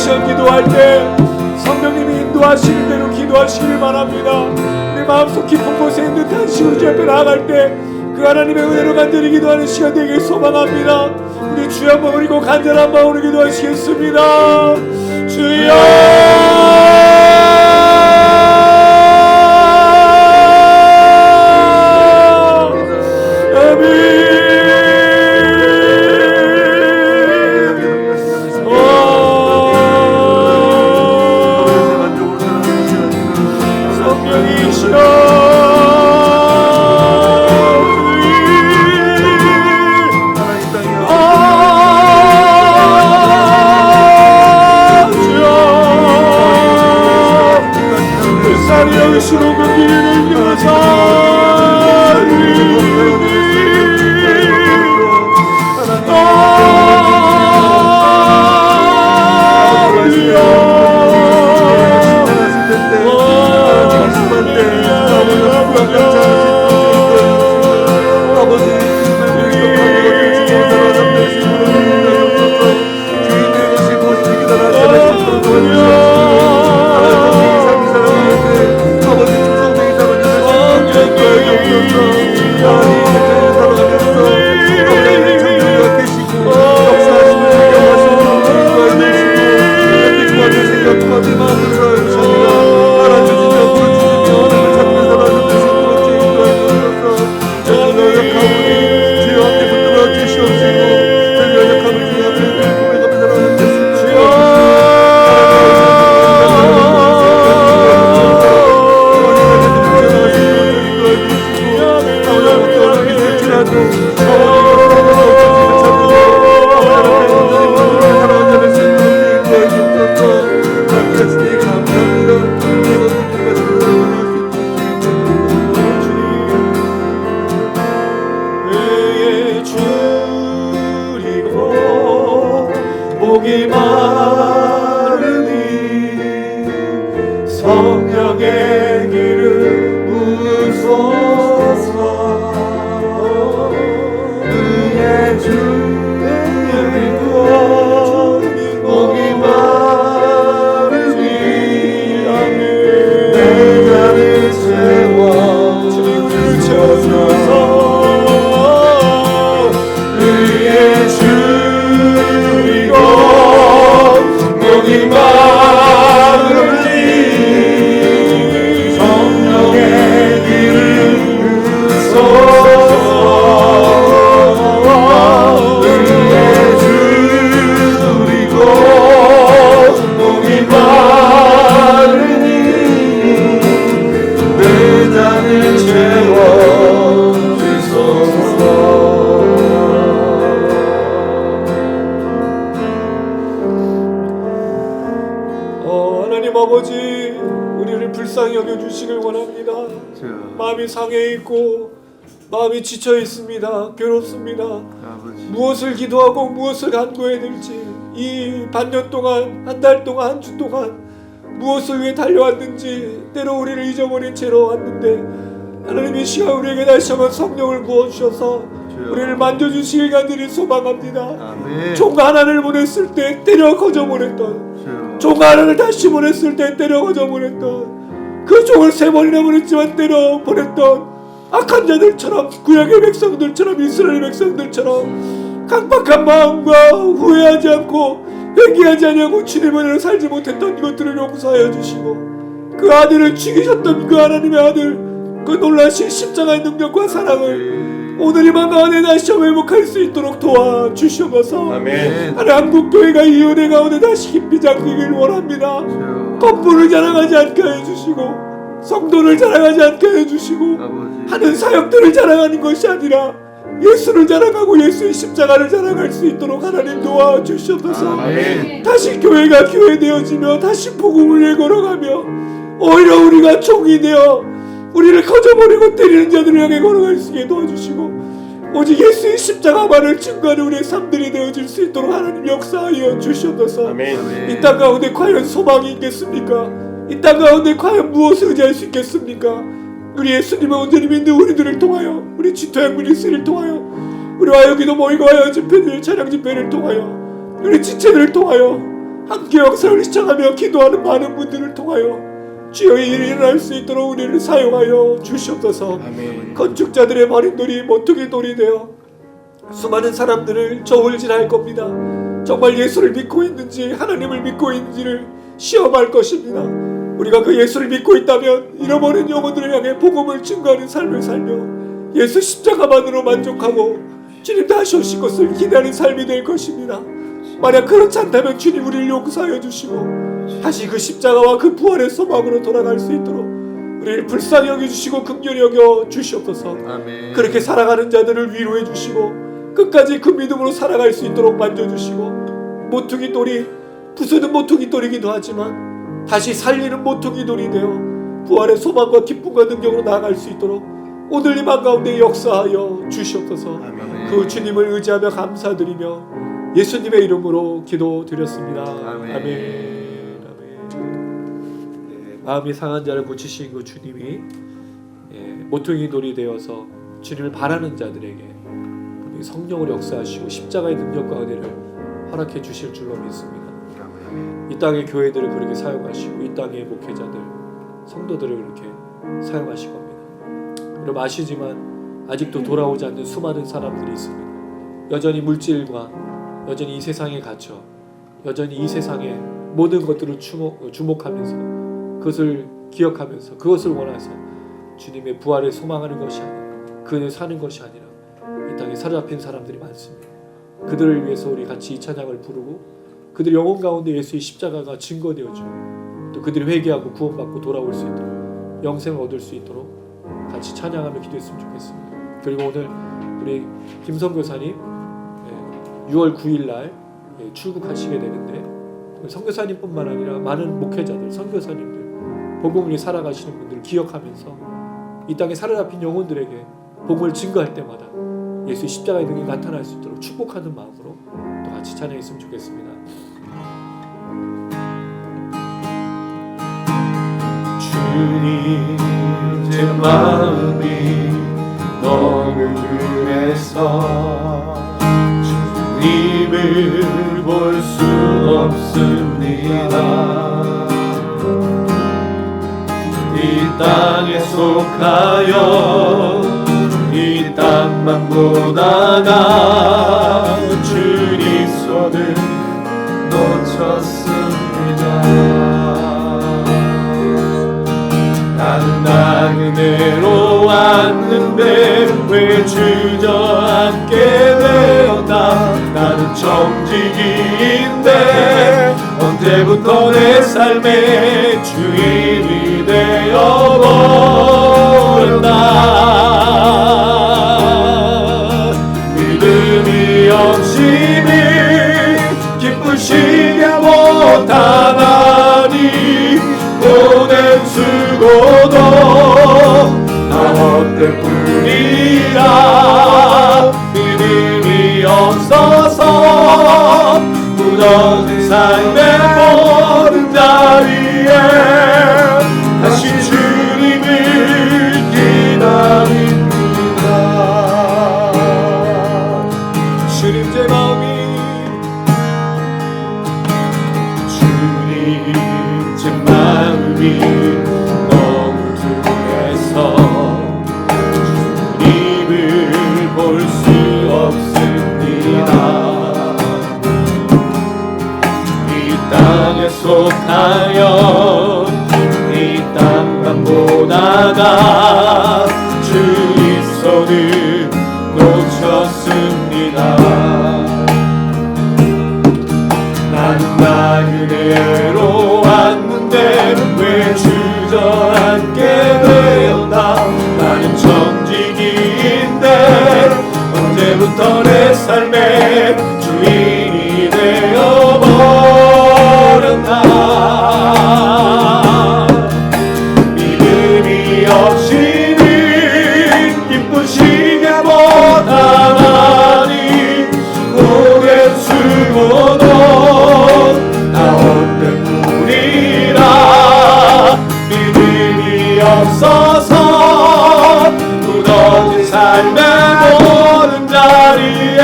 시간 기도할 때 성령님이 인도하시는 대로 기도하시기를 바랍니다. 우리 마음속 깊은 곳에 있는 단식으로 주 앞에 나아갈 때 그 하나님의 은혜로 간절히 기도하는 시간 되길 소망합니다. 우리 주여 한번 그리고 간절한 마음으로 기도하시겠습니다. 주여 목이 마르니 성령의 길을 부소서 의의 주님과 목이 마르니 내 잔을 채워 주셔서 의의 주이고 목이 마르니 성령의 길을 부소서 의의 주이고 목이 마르니 내 잔을 채워 주소서. 하나님 아버지, 우리를 불쌍히 여겨주시길 원합니다. 마음이 상해 있고 마음이 지쳐 있습니다. 괴롭습니다. 무엇을 기도하고 무엇을 간구해야 될지, 이 반년 동안, 한 달 동안, 한 주 동안 무엇을 위해 달려왔는지 때로 우리를 잊어버린 채로 왔는데, 하나님 이 시간 우리에게 다시 한번 성령을 부어주셔서 우리를 만져주시길 간절히 소망합니다. 종 하나를 보냈을 때 때려 거저보냈던, 종 하나를 다시 보냈을 때 때려 거저보냈던, 그 종을 3번이나 보냈지만 때려 보냈던 악한 자들처럼, 구약의 백성들처럼, 이스라엘 백성들처럼 강박한 마음과 후회하지 않고 회개하지 않냐고 주님의 은혜로 살지 못했던 이것들을 용서하여 주시고, 그 아들을 죽이셨던 그 하나님의 아들, 그 놀라신 십자가의 능력과 사랑을 오늘 이 방 가운데 다시 회복할 수 있도록 도와주시옵소서. 하나님 한국교회가 이 은혜 가운데 다시 깊이 잠기길 원합니다. 겉부를 자랑하지 않게 해주시고, 성도를 자랑하지 않게 해주시고, 하는 사역들을 자랑하는 것이 아니라 예수를 자랑하고 예수의 십자가를 자랑할 수 있도록 하나님 도와주시옵소서. 다시 교회가 교회되어지며 다시 복음을 위해 걸어가며, 오히려 우리가 종이 되어 우리를 거저버리고 때리는 자들을 향해 걸어갈 수 있게 도와주시고, 오직 예수의 십자가만을 증거하는 우리의 삶들이 되어질 수 있도록 하나님 역사하여 주시옵소서. 이 땅 가운데 과연 소망이 있겠습니까? 이 땅 가운데 과연 무엇을 의지할 수 있겠습니까? 우리 예수님의 온전히 믿는 우리들을 통하여, 우리 지토양 미니스를 통하여, 우리와 여기도 모이고 하여 집회들, 찬양 집회를 통하여, 우리 지체들을 통하여 함께 역사를 시청하며 기도하는 많은 분들을 통하여 주의 일이 일어날 수 있도록 우리를 사용하여 주시옵소서. 건축자들의 버린 돌이 모퉁이 돌이 되어 수많은 사람들을 저울질할 겁니다. 정말 예수를 믿고 있는지 하나님을 믿고 있는지를 시험할 것입니다. 우리가 그 예수를 믿고 있다면 잃어버린 영혼들을 향해 복음을 증거하는 삶을 살며 예수 십자가만으로 만족하고 주님 다시 오실 것을 기대하는 삶이 될 것입니다. 만약 그렇지 않다면 주님 우리를 용서하여 주시고 다시 그 십자가와 그 부활의 소망으로 돌아갈 수 있도록 우리를 불쌍히 여겨주시고 긍휼히 여겨 주시옵소서. 그렇게 살아가는 자들을 위로해 주시고 끝까지 그 믿음으로 살아갈 수 있도록 만져주시고 모퉁이 돌이 부수는 모퉁이 돌이기도 하지만 다시 살리는 모퉁이 돌이 되어 부활의 소망과 기쁨과 능력으로 나아갈 수 있도록 오늘 이 맘 가운데 역사하여 주시옵소서. 그 주님을 의지하며 감사드리며 예수님의 이름으로 기도드렸습니다. 아멘. 마음이 상한 자를 고치신 그 주님이 모퉁이 돌이 되어서 주님을 바라는 자들에게 성령으로 역사하시고 십자가의 능력과 은혜를 허락해 주실 줄로 믿습니다. 이 땅의 교회들을 그렇게 사용하시고 이 땅의 목회자들, 성도들을 그렇게 사용하실 겁니다. 여러분 아시지만 아직도 돌아오지 않는 수많은 사람들이 있습니다. 여전히 물질과 여전히 이 세상에 갇혀 여전히 이 세상의 모든 것들을 주목하면서 그것을 기억하면서 그것을 원해서 주님의 부활을 소망하는 것이 아니라 그를 사는 것이 아니라 이 땅에 사로잡힌 사람들이 많습니다. 그들을 위해서 우리 같이 이 찬양을 부르고 그들 영혼 가운데 예수의 십자가가 증거되어지고 또 그들이 회개하고 구원받고 돌아올 수 있도록 영생을 얻을 수 있도록 같이 찬양하며 기도했으면 좋겠습니다. 그리고 오늘 우리 김선교사님 6월 9일 날 출국하시게 되는데 선교사님뿐만 아니라 많은 목회자들, 선교사님들, 복음을 살아가시는 분들을 기억하면서 이 땅에 사로잡힌 영혼들에게 복음을 증거할 때마다 예수의 십자가의 능력이 나타날 수 있도록 축복하는 마음으로 또 같이 찬양했으면 좋겠습니다. 주님 제 마음이 너무 그래서 주님을 볼 수 없습니다. 이 땅에 속하여 이 땅만 보다가 주님 손을 놓쳤습니다. 나는 은혜로 왔는데 왜 주저앉게 되었나. 나는 정직인데 언제부터 내 삶의 주인이 되어버렸나. 믿음이 없이는 기쁘시게 못하나니 보낸 수고도 다 헛될 뿐이라. 믿음이 없어서 무너진 삶의 모든 자리에 다시 주님을 기다립니다. 주님 제 마음이 너무 두려워서 주님을 볼 수 없습니다. 이 땅에 속하여 이 땅만 보다가 주의 손을 놓쳤습니다. 나는 은혜로 왔는데 왜 주저앉게 되었나. 나는 정직인데 언제부터 내 삶의 주인이 되어버렸나. 믿음이 없이는 기쁘시게 못하나니 고개 숙고도 다 헛된 뿐이라. 믿음이 없어서 무너진 삶의 모든 자리에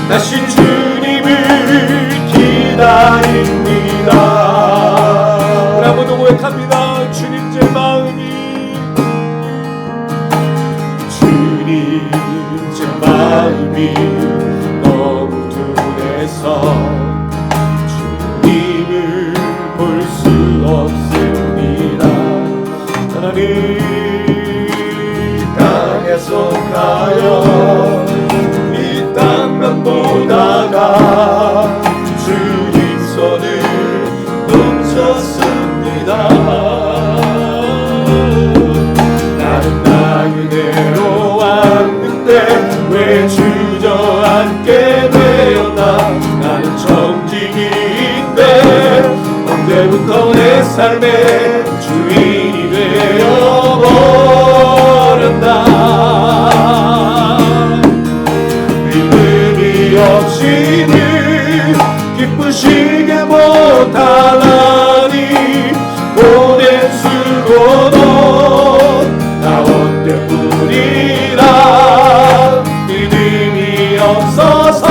다시 주님을 기다려 우리 한번 더 고백합니다. 주님 제 마음이 주님 제 마음이 너무 둔해서 주님을 볼 수 없습니다. 하나님 땅에 속하여 이 땅만 보다가 주님 손을 놓쳤습니다. 나는 나 그대로 왔는데 왜 주저앉게 되었나. 나는 정직인데 언제부터 내 삶의 주인이 되어버렸나. 믿음이 없이는 기쁘시게 못하나니 보낸 수고도 나 혼자뿐이라. 믿음이 없어서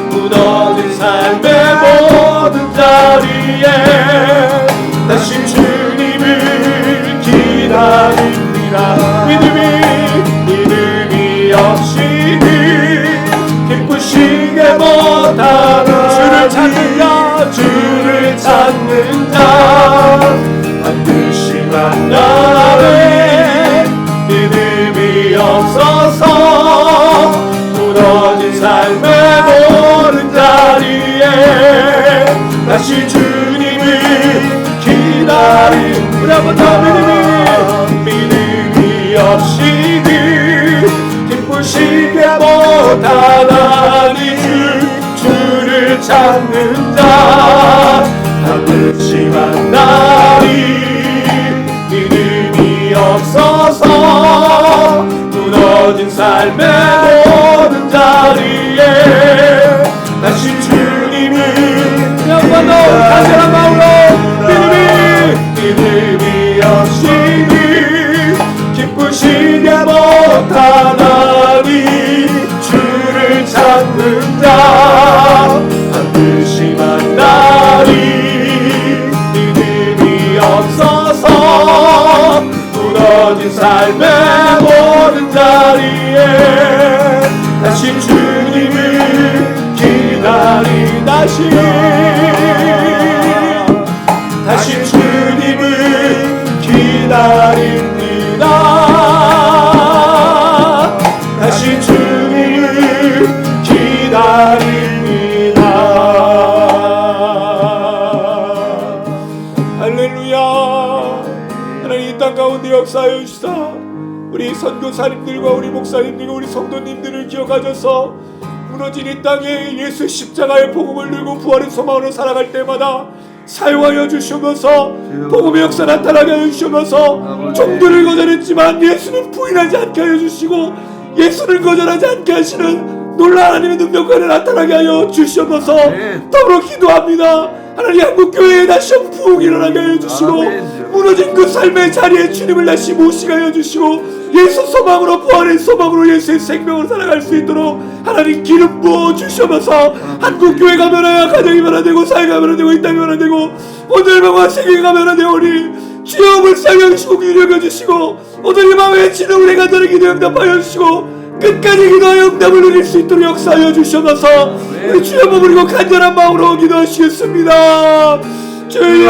무너진 삶의 모든 자리에 다시 주님을 기다립니다. 믿음이 없이는 기쁘시게 못하는 주를 찾는 자 반드시 만나네. 믿음이 없어서 무너진 삶의 모든 자리에 다시 주님을 기다린 우리 한번 더 믿음이 없이는 기쁘시게 못하나니 주를 찾는 자 반드시 만나리. 믿음이 없어서 무너진 삶의 모든 자리에 다시 주님을 한번 더 간절한 마음으로 믿음이 없이는 기쁘시게 못하나니 주를 찾는 자 반드시 만나리. 믿음이 없어서 무너진 삶의 모든 자리에 다시 주님을 기다리 다시 주님을 기다립니다. 다시 주님을 기다립니다. 할렐루야. 하나님 이 땅 가운데 역사하여 주시사 우리 선교사님들과 우리 목사님들과 우리 성도님들을 기억하셔서 무너진 이 땅에 예수 십자가의 복음을 들고 부활의 소망으로 살아갈 때마다 사용하여 주시면서 복음의 역사 나타나게 하여 주시면서 종들을 거절했지만 예수는 부인하지 않게 하여 주시고 예수를 거절하지 않게 하시는 놀라운 하나님의 능력과를 나타나게 하여 주시면서 더불어 기도합니다. 하나님 한국교회에 다시 한번 부흥이 일어나게 하여 주시고 무너진 그 삶의 자리에 주님을 다시 모시게 하여 주시고 예수 소망으로 부활의 소망으로 예수의 생명으로 살아갈 수 있도록 하나님 기름 부어 주시면서 한국교회가 변화되어 가정이 변화되고 사회가 변화되고 이 땅이 변화되고 오늘 밤과 세계가 변화되오니 주여 불쌍히 여기시고 기울여 주시고 오늘 이 밤에 지는 우리 간절히 기도 응답하여 주시고 끝까지 기도하여 응답을 누릴 수 있도록 역사하여 주시면서 우리 주여 머무르고 간절한 마음으로 기도하시겠습니다. 주여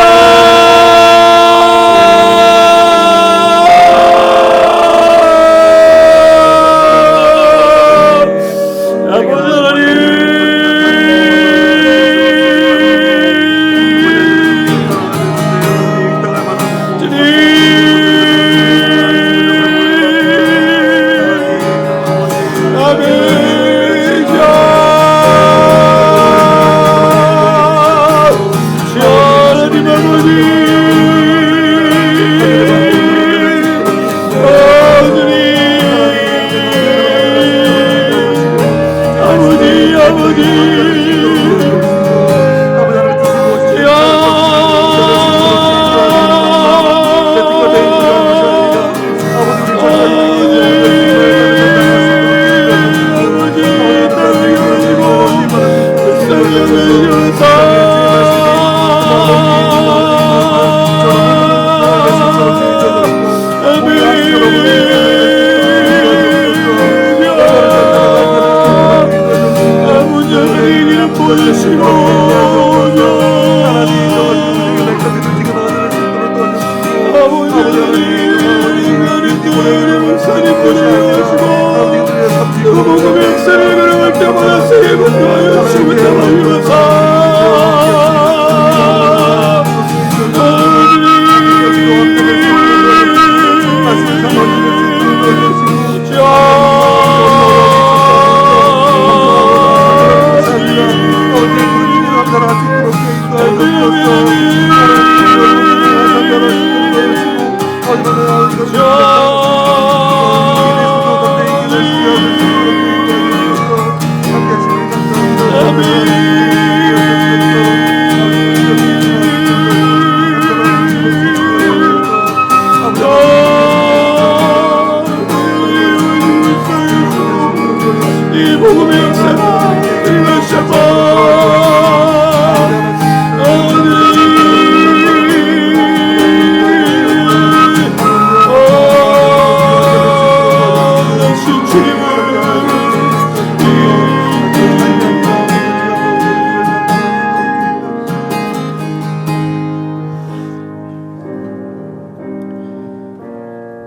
주여 하나님 아버지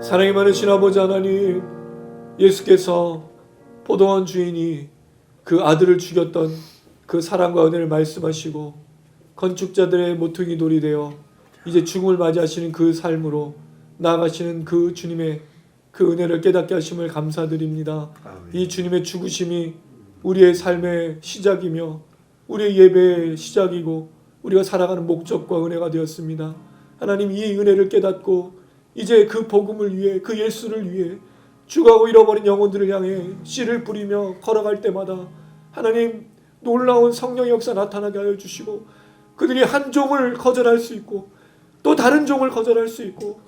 사랑이 많으신 아버지 하나님, 예수께서 포도원 주인이 그 아들을 죽였던 그 사랑과 은혜를 말씀하시고 건축자들의 모퉁이 돌이 되어 이제 죽음을 맞이하시는 그 삶으로 나아가시는 그 주님의 그 은혜를 깨닫게 하심을 감사드립니다. 이 주님의 죽으심이 우리의 삶의 시작이며 우리의 예배의 시작이고 우리가 살아가는 목적과 은혜가 되었습니다. 하나님, 이 은혜를 깨닫고 이제 그 복음을 위해, 그 예수를 위해 죽어가고 잃어버린 영혼들을 향해 씨를 뿌리며 걸어갈 때마다 하나님, 놀라운 성령의 역사 나타나게 하여 주시고 그들이 한 종을 거절할 수 있고 또 다른 종을 거절할 수 있고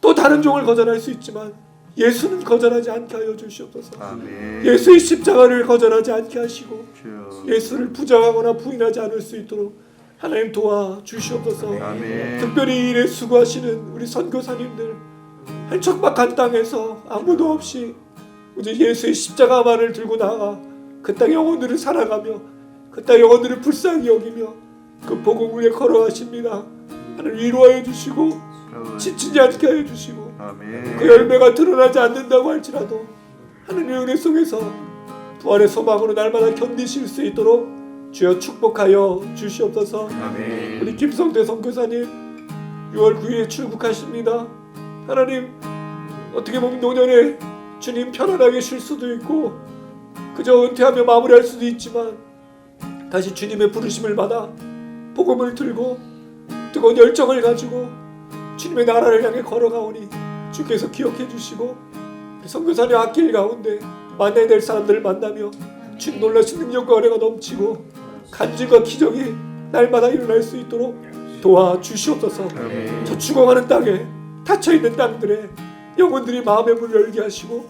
또 다른 종을 거절할 수 있지만 예수는 거절하지 않게 하여 주시옵소서. 아멘. 예수의 십자가를 거절하지 않게 하시고 주여. 예수를 부정하거나 부인하지 않을 수 있도록 하나님 도와주시옵소서. 아멘. 특별히 이 일에 수고하시는 우리 선교사님들, 한 척박한 땅에서 아무도 없이 이제 예수의 십자가만을 들고 나가 그 땅 영혼들을 살아가며 그 땅 영혼들을 불쌍히 여기며 그 복음 위에 걸어가십니다. 하나님, 위로하여 주시고 지치지 않게 하여 주시고 아멘. 그 열매가 드러나지 않는다고 할지라도 하나님의 은혜 속에서 부활의 소망으로 날마다 견디실 수 있도록 주여 축복하여 주시옵소서. 아멘. 우리 김성대 선교사님 6월 9일에 출국하십니다. 하나님, 어떻게 보면 노년에 주님 편안하게 쉴 수도 있고 그저 은퇴하며 마무리할 수도 있지만 다시 주님의 부르심을 받아 복음을 들고 뜨거운 열정을 가지고 주님의 나라를 향해 걸어가오니 주께서 기억해 주시고 선교사님 앞길 가운데 만나야 될 사람들을 만나며 주님 놀라신 능력과 은혜가 넘치고 간증과 기적이 날마다 일어날 수 있도록 도와주시옵소서. 저 죽어가는 땅에 닫혀있는 땅들에 영혼들이 마음의 문을 열게 하시고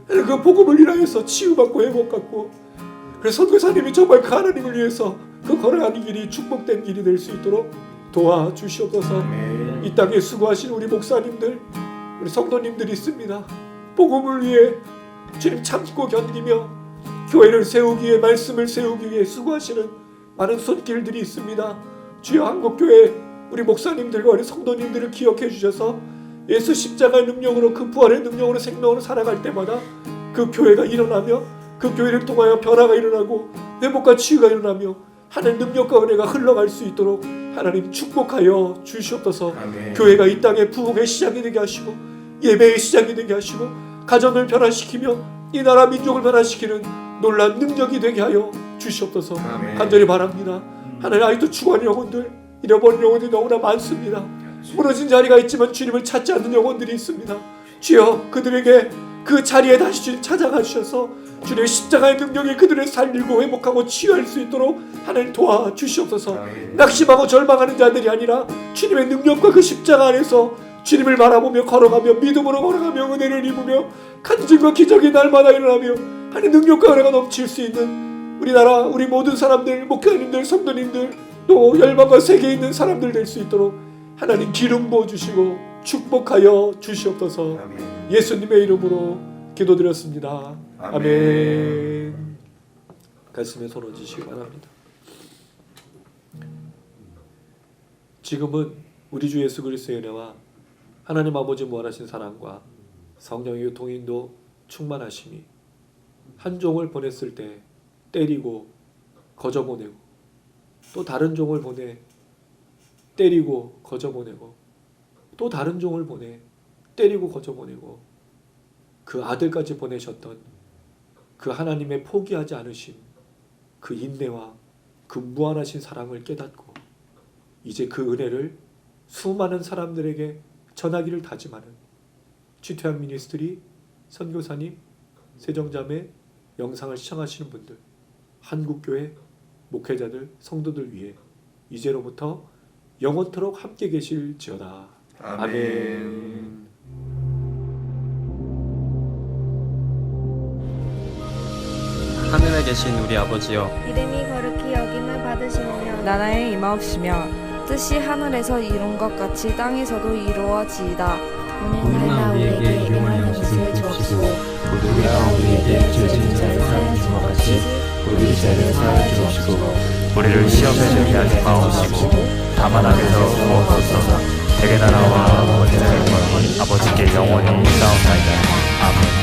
그 복음을 인하여서 치유받고 회복받고 그래서 선교사님이 정말 그 하나님을 위해서 그 걸어가는 길이 축복된 길이 될 수 있도록 도와주시옵소서. 이 땅에 수고하신 우리 목사님들, 우리 성도님들이 있습니다. 복음을 위해 주님 참고 견디며 교회를 세우기 위해, 말씀을 세우기 위해 수고하시는 많은 손길들이 있습니다. 주여, 한국교회 우리 목사님들과 우리 성도님들을 기억해 주셔서 예수 십자가의 능력으로, 그 부활의 능력으로 생명으로 살아갈 때마다 그 교회가 일어나며 그 교회를 통하여 변화가 일어나고 회복과 치유가 일어나며 하나님 능력과 은혜가 흘러갈 수 있도록 하나님 축복하여 주시옵소서. 교회가 이 땅의 부흥의 시작이 되게 하시고 예배의 시작이 되게 하시고 가정을 변화시키며 이 나라 민족을 변화시키는 놀라운 능력이 되게 하여 주시옵소서. 간절히 바랍니다. 하나님, 아직도 죽어가는 영혼들, 잃어버린 영혼들이 너무나 많습니다. 무너진 자리가 있지만 주님을 찾지 않는 영혼들이 있습니다. 주여, 그들에게 그 자리에 다시 주님 찾아가 주셔서 주님의 십자가의 능력이 그들을 살리고 회복하고 치유할 수 있도록 하나님 도와주시옵소서. 낙심하고 절망하는 자들이 아니라 주님의 능력과 그 십자가 안에서 주님을 바라보며 걸어가며 믿음으로 걸어가며 은혜를 입으며 간증과 기적이 날마다 일어나며 하나님 능력과 은혜가 넘칠 수 있는 우리나라 우리 모든 사람들, 목사님들, 성도님들, 또 열방과 세계에 있는 사람들 될 수 있도록 하나님 기름 부어주시고 축복하여 주시옵소서. 예수님의 이름으로 기도드렸습니다. 아멘. 가슴에 손 얹으시기 바랍니다. 지금은 우리 주 예수 그리스도의 은혜와 하나님 아버지 무한하신 사랑과 성령의 교통인도 충만하심이 한 종을 보냈을 때 때리고 거저보내고 또 다른 종을 보내 때리고 거저보내고 또 다른 종을 보내 때리고 거저보내고 그 아들까지 보내셨던 그 하나님의 포기하지 않으신 그 인내와 그 무한하신 사랑을 깨닫고 이제 그 은혜를 수많은 사람들에게 전하기를 다짐하는 취퇴한 미니스트리, 선교사님, 세정자매, 영상을 시청하시는 분들, 한국교회 목회자들, 성도들 위해 이제로부터 영원토록 함께 계실지어다. 아멘. 하늘에 계신 우리 아버지여, 이름이 거룩히 여김을 받으시며 나라에 임하옵시며 뜻이 하늘에서 이룬 것 같이 땅에서도 이루어지이다. 오늘날 우리에게 일용할 것을 주옵시고 우리가 우리에게 죄 지은 자를 사하여 준 것 같이 우리 죄를 사하여 주옵시고 우리를 시험에 들게 하지 마옵시고 다만 악에서 구하옵소서. 대개 나라와 원죄의 영광이 아버지께 영원히 있사옵나이다. 아멘.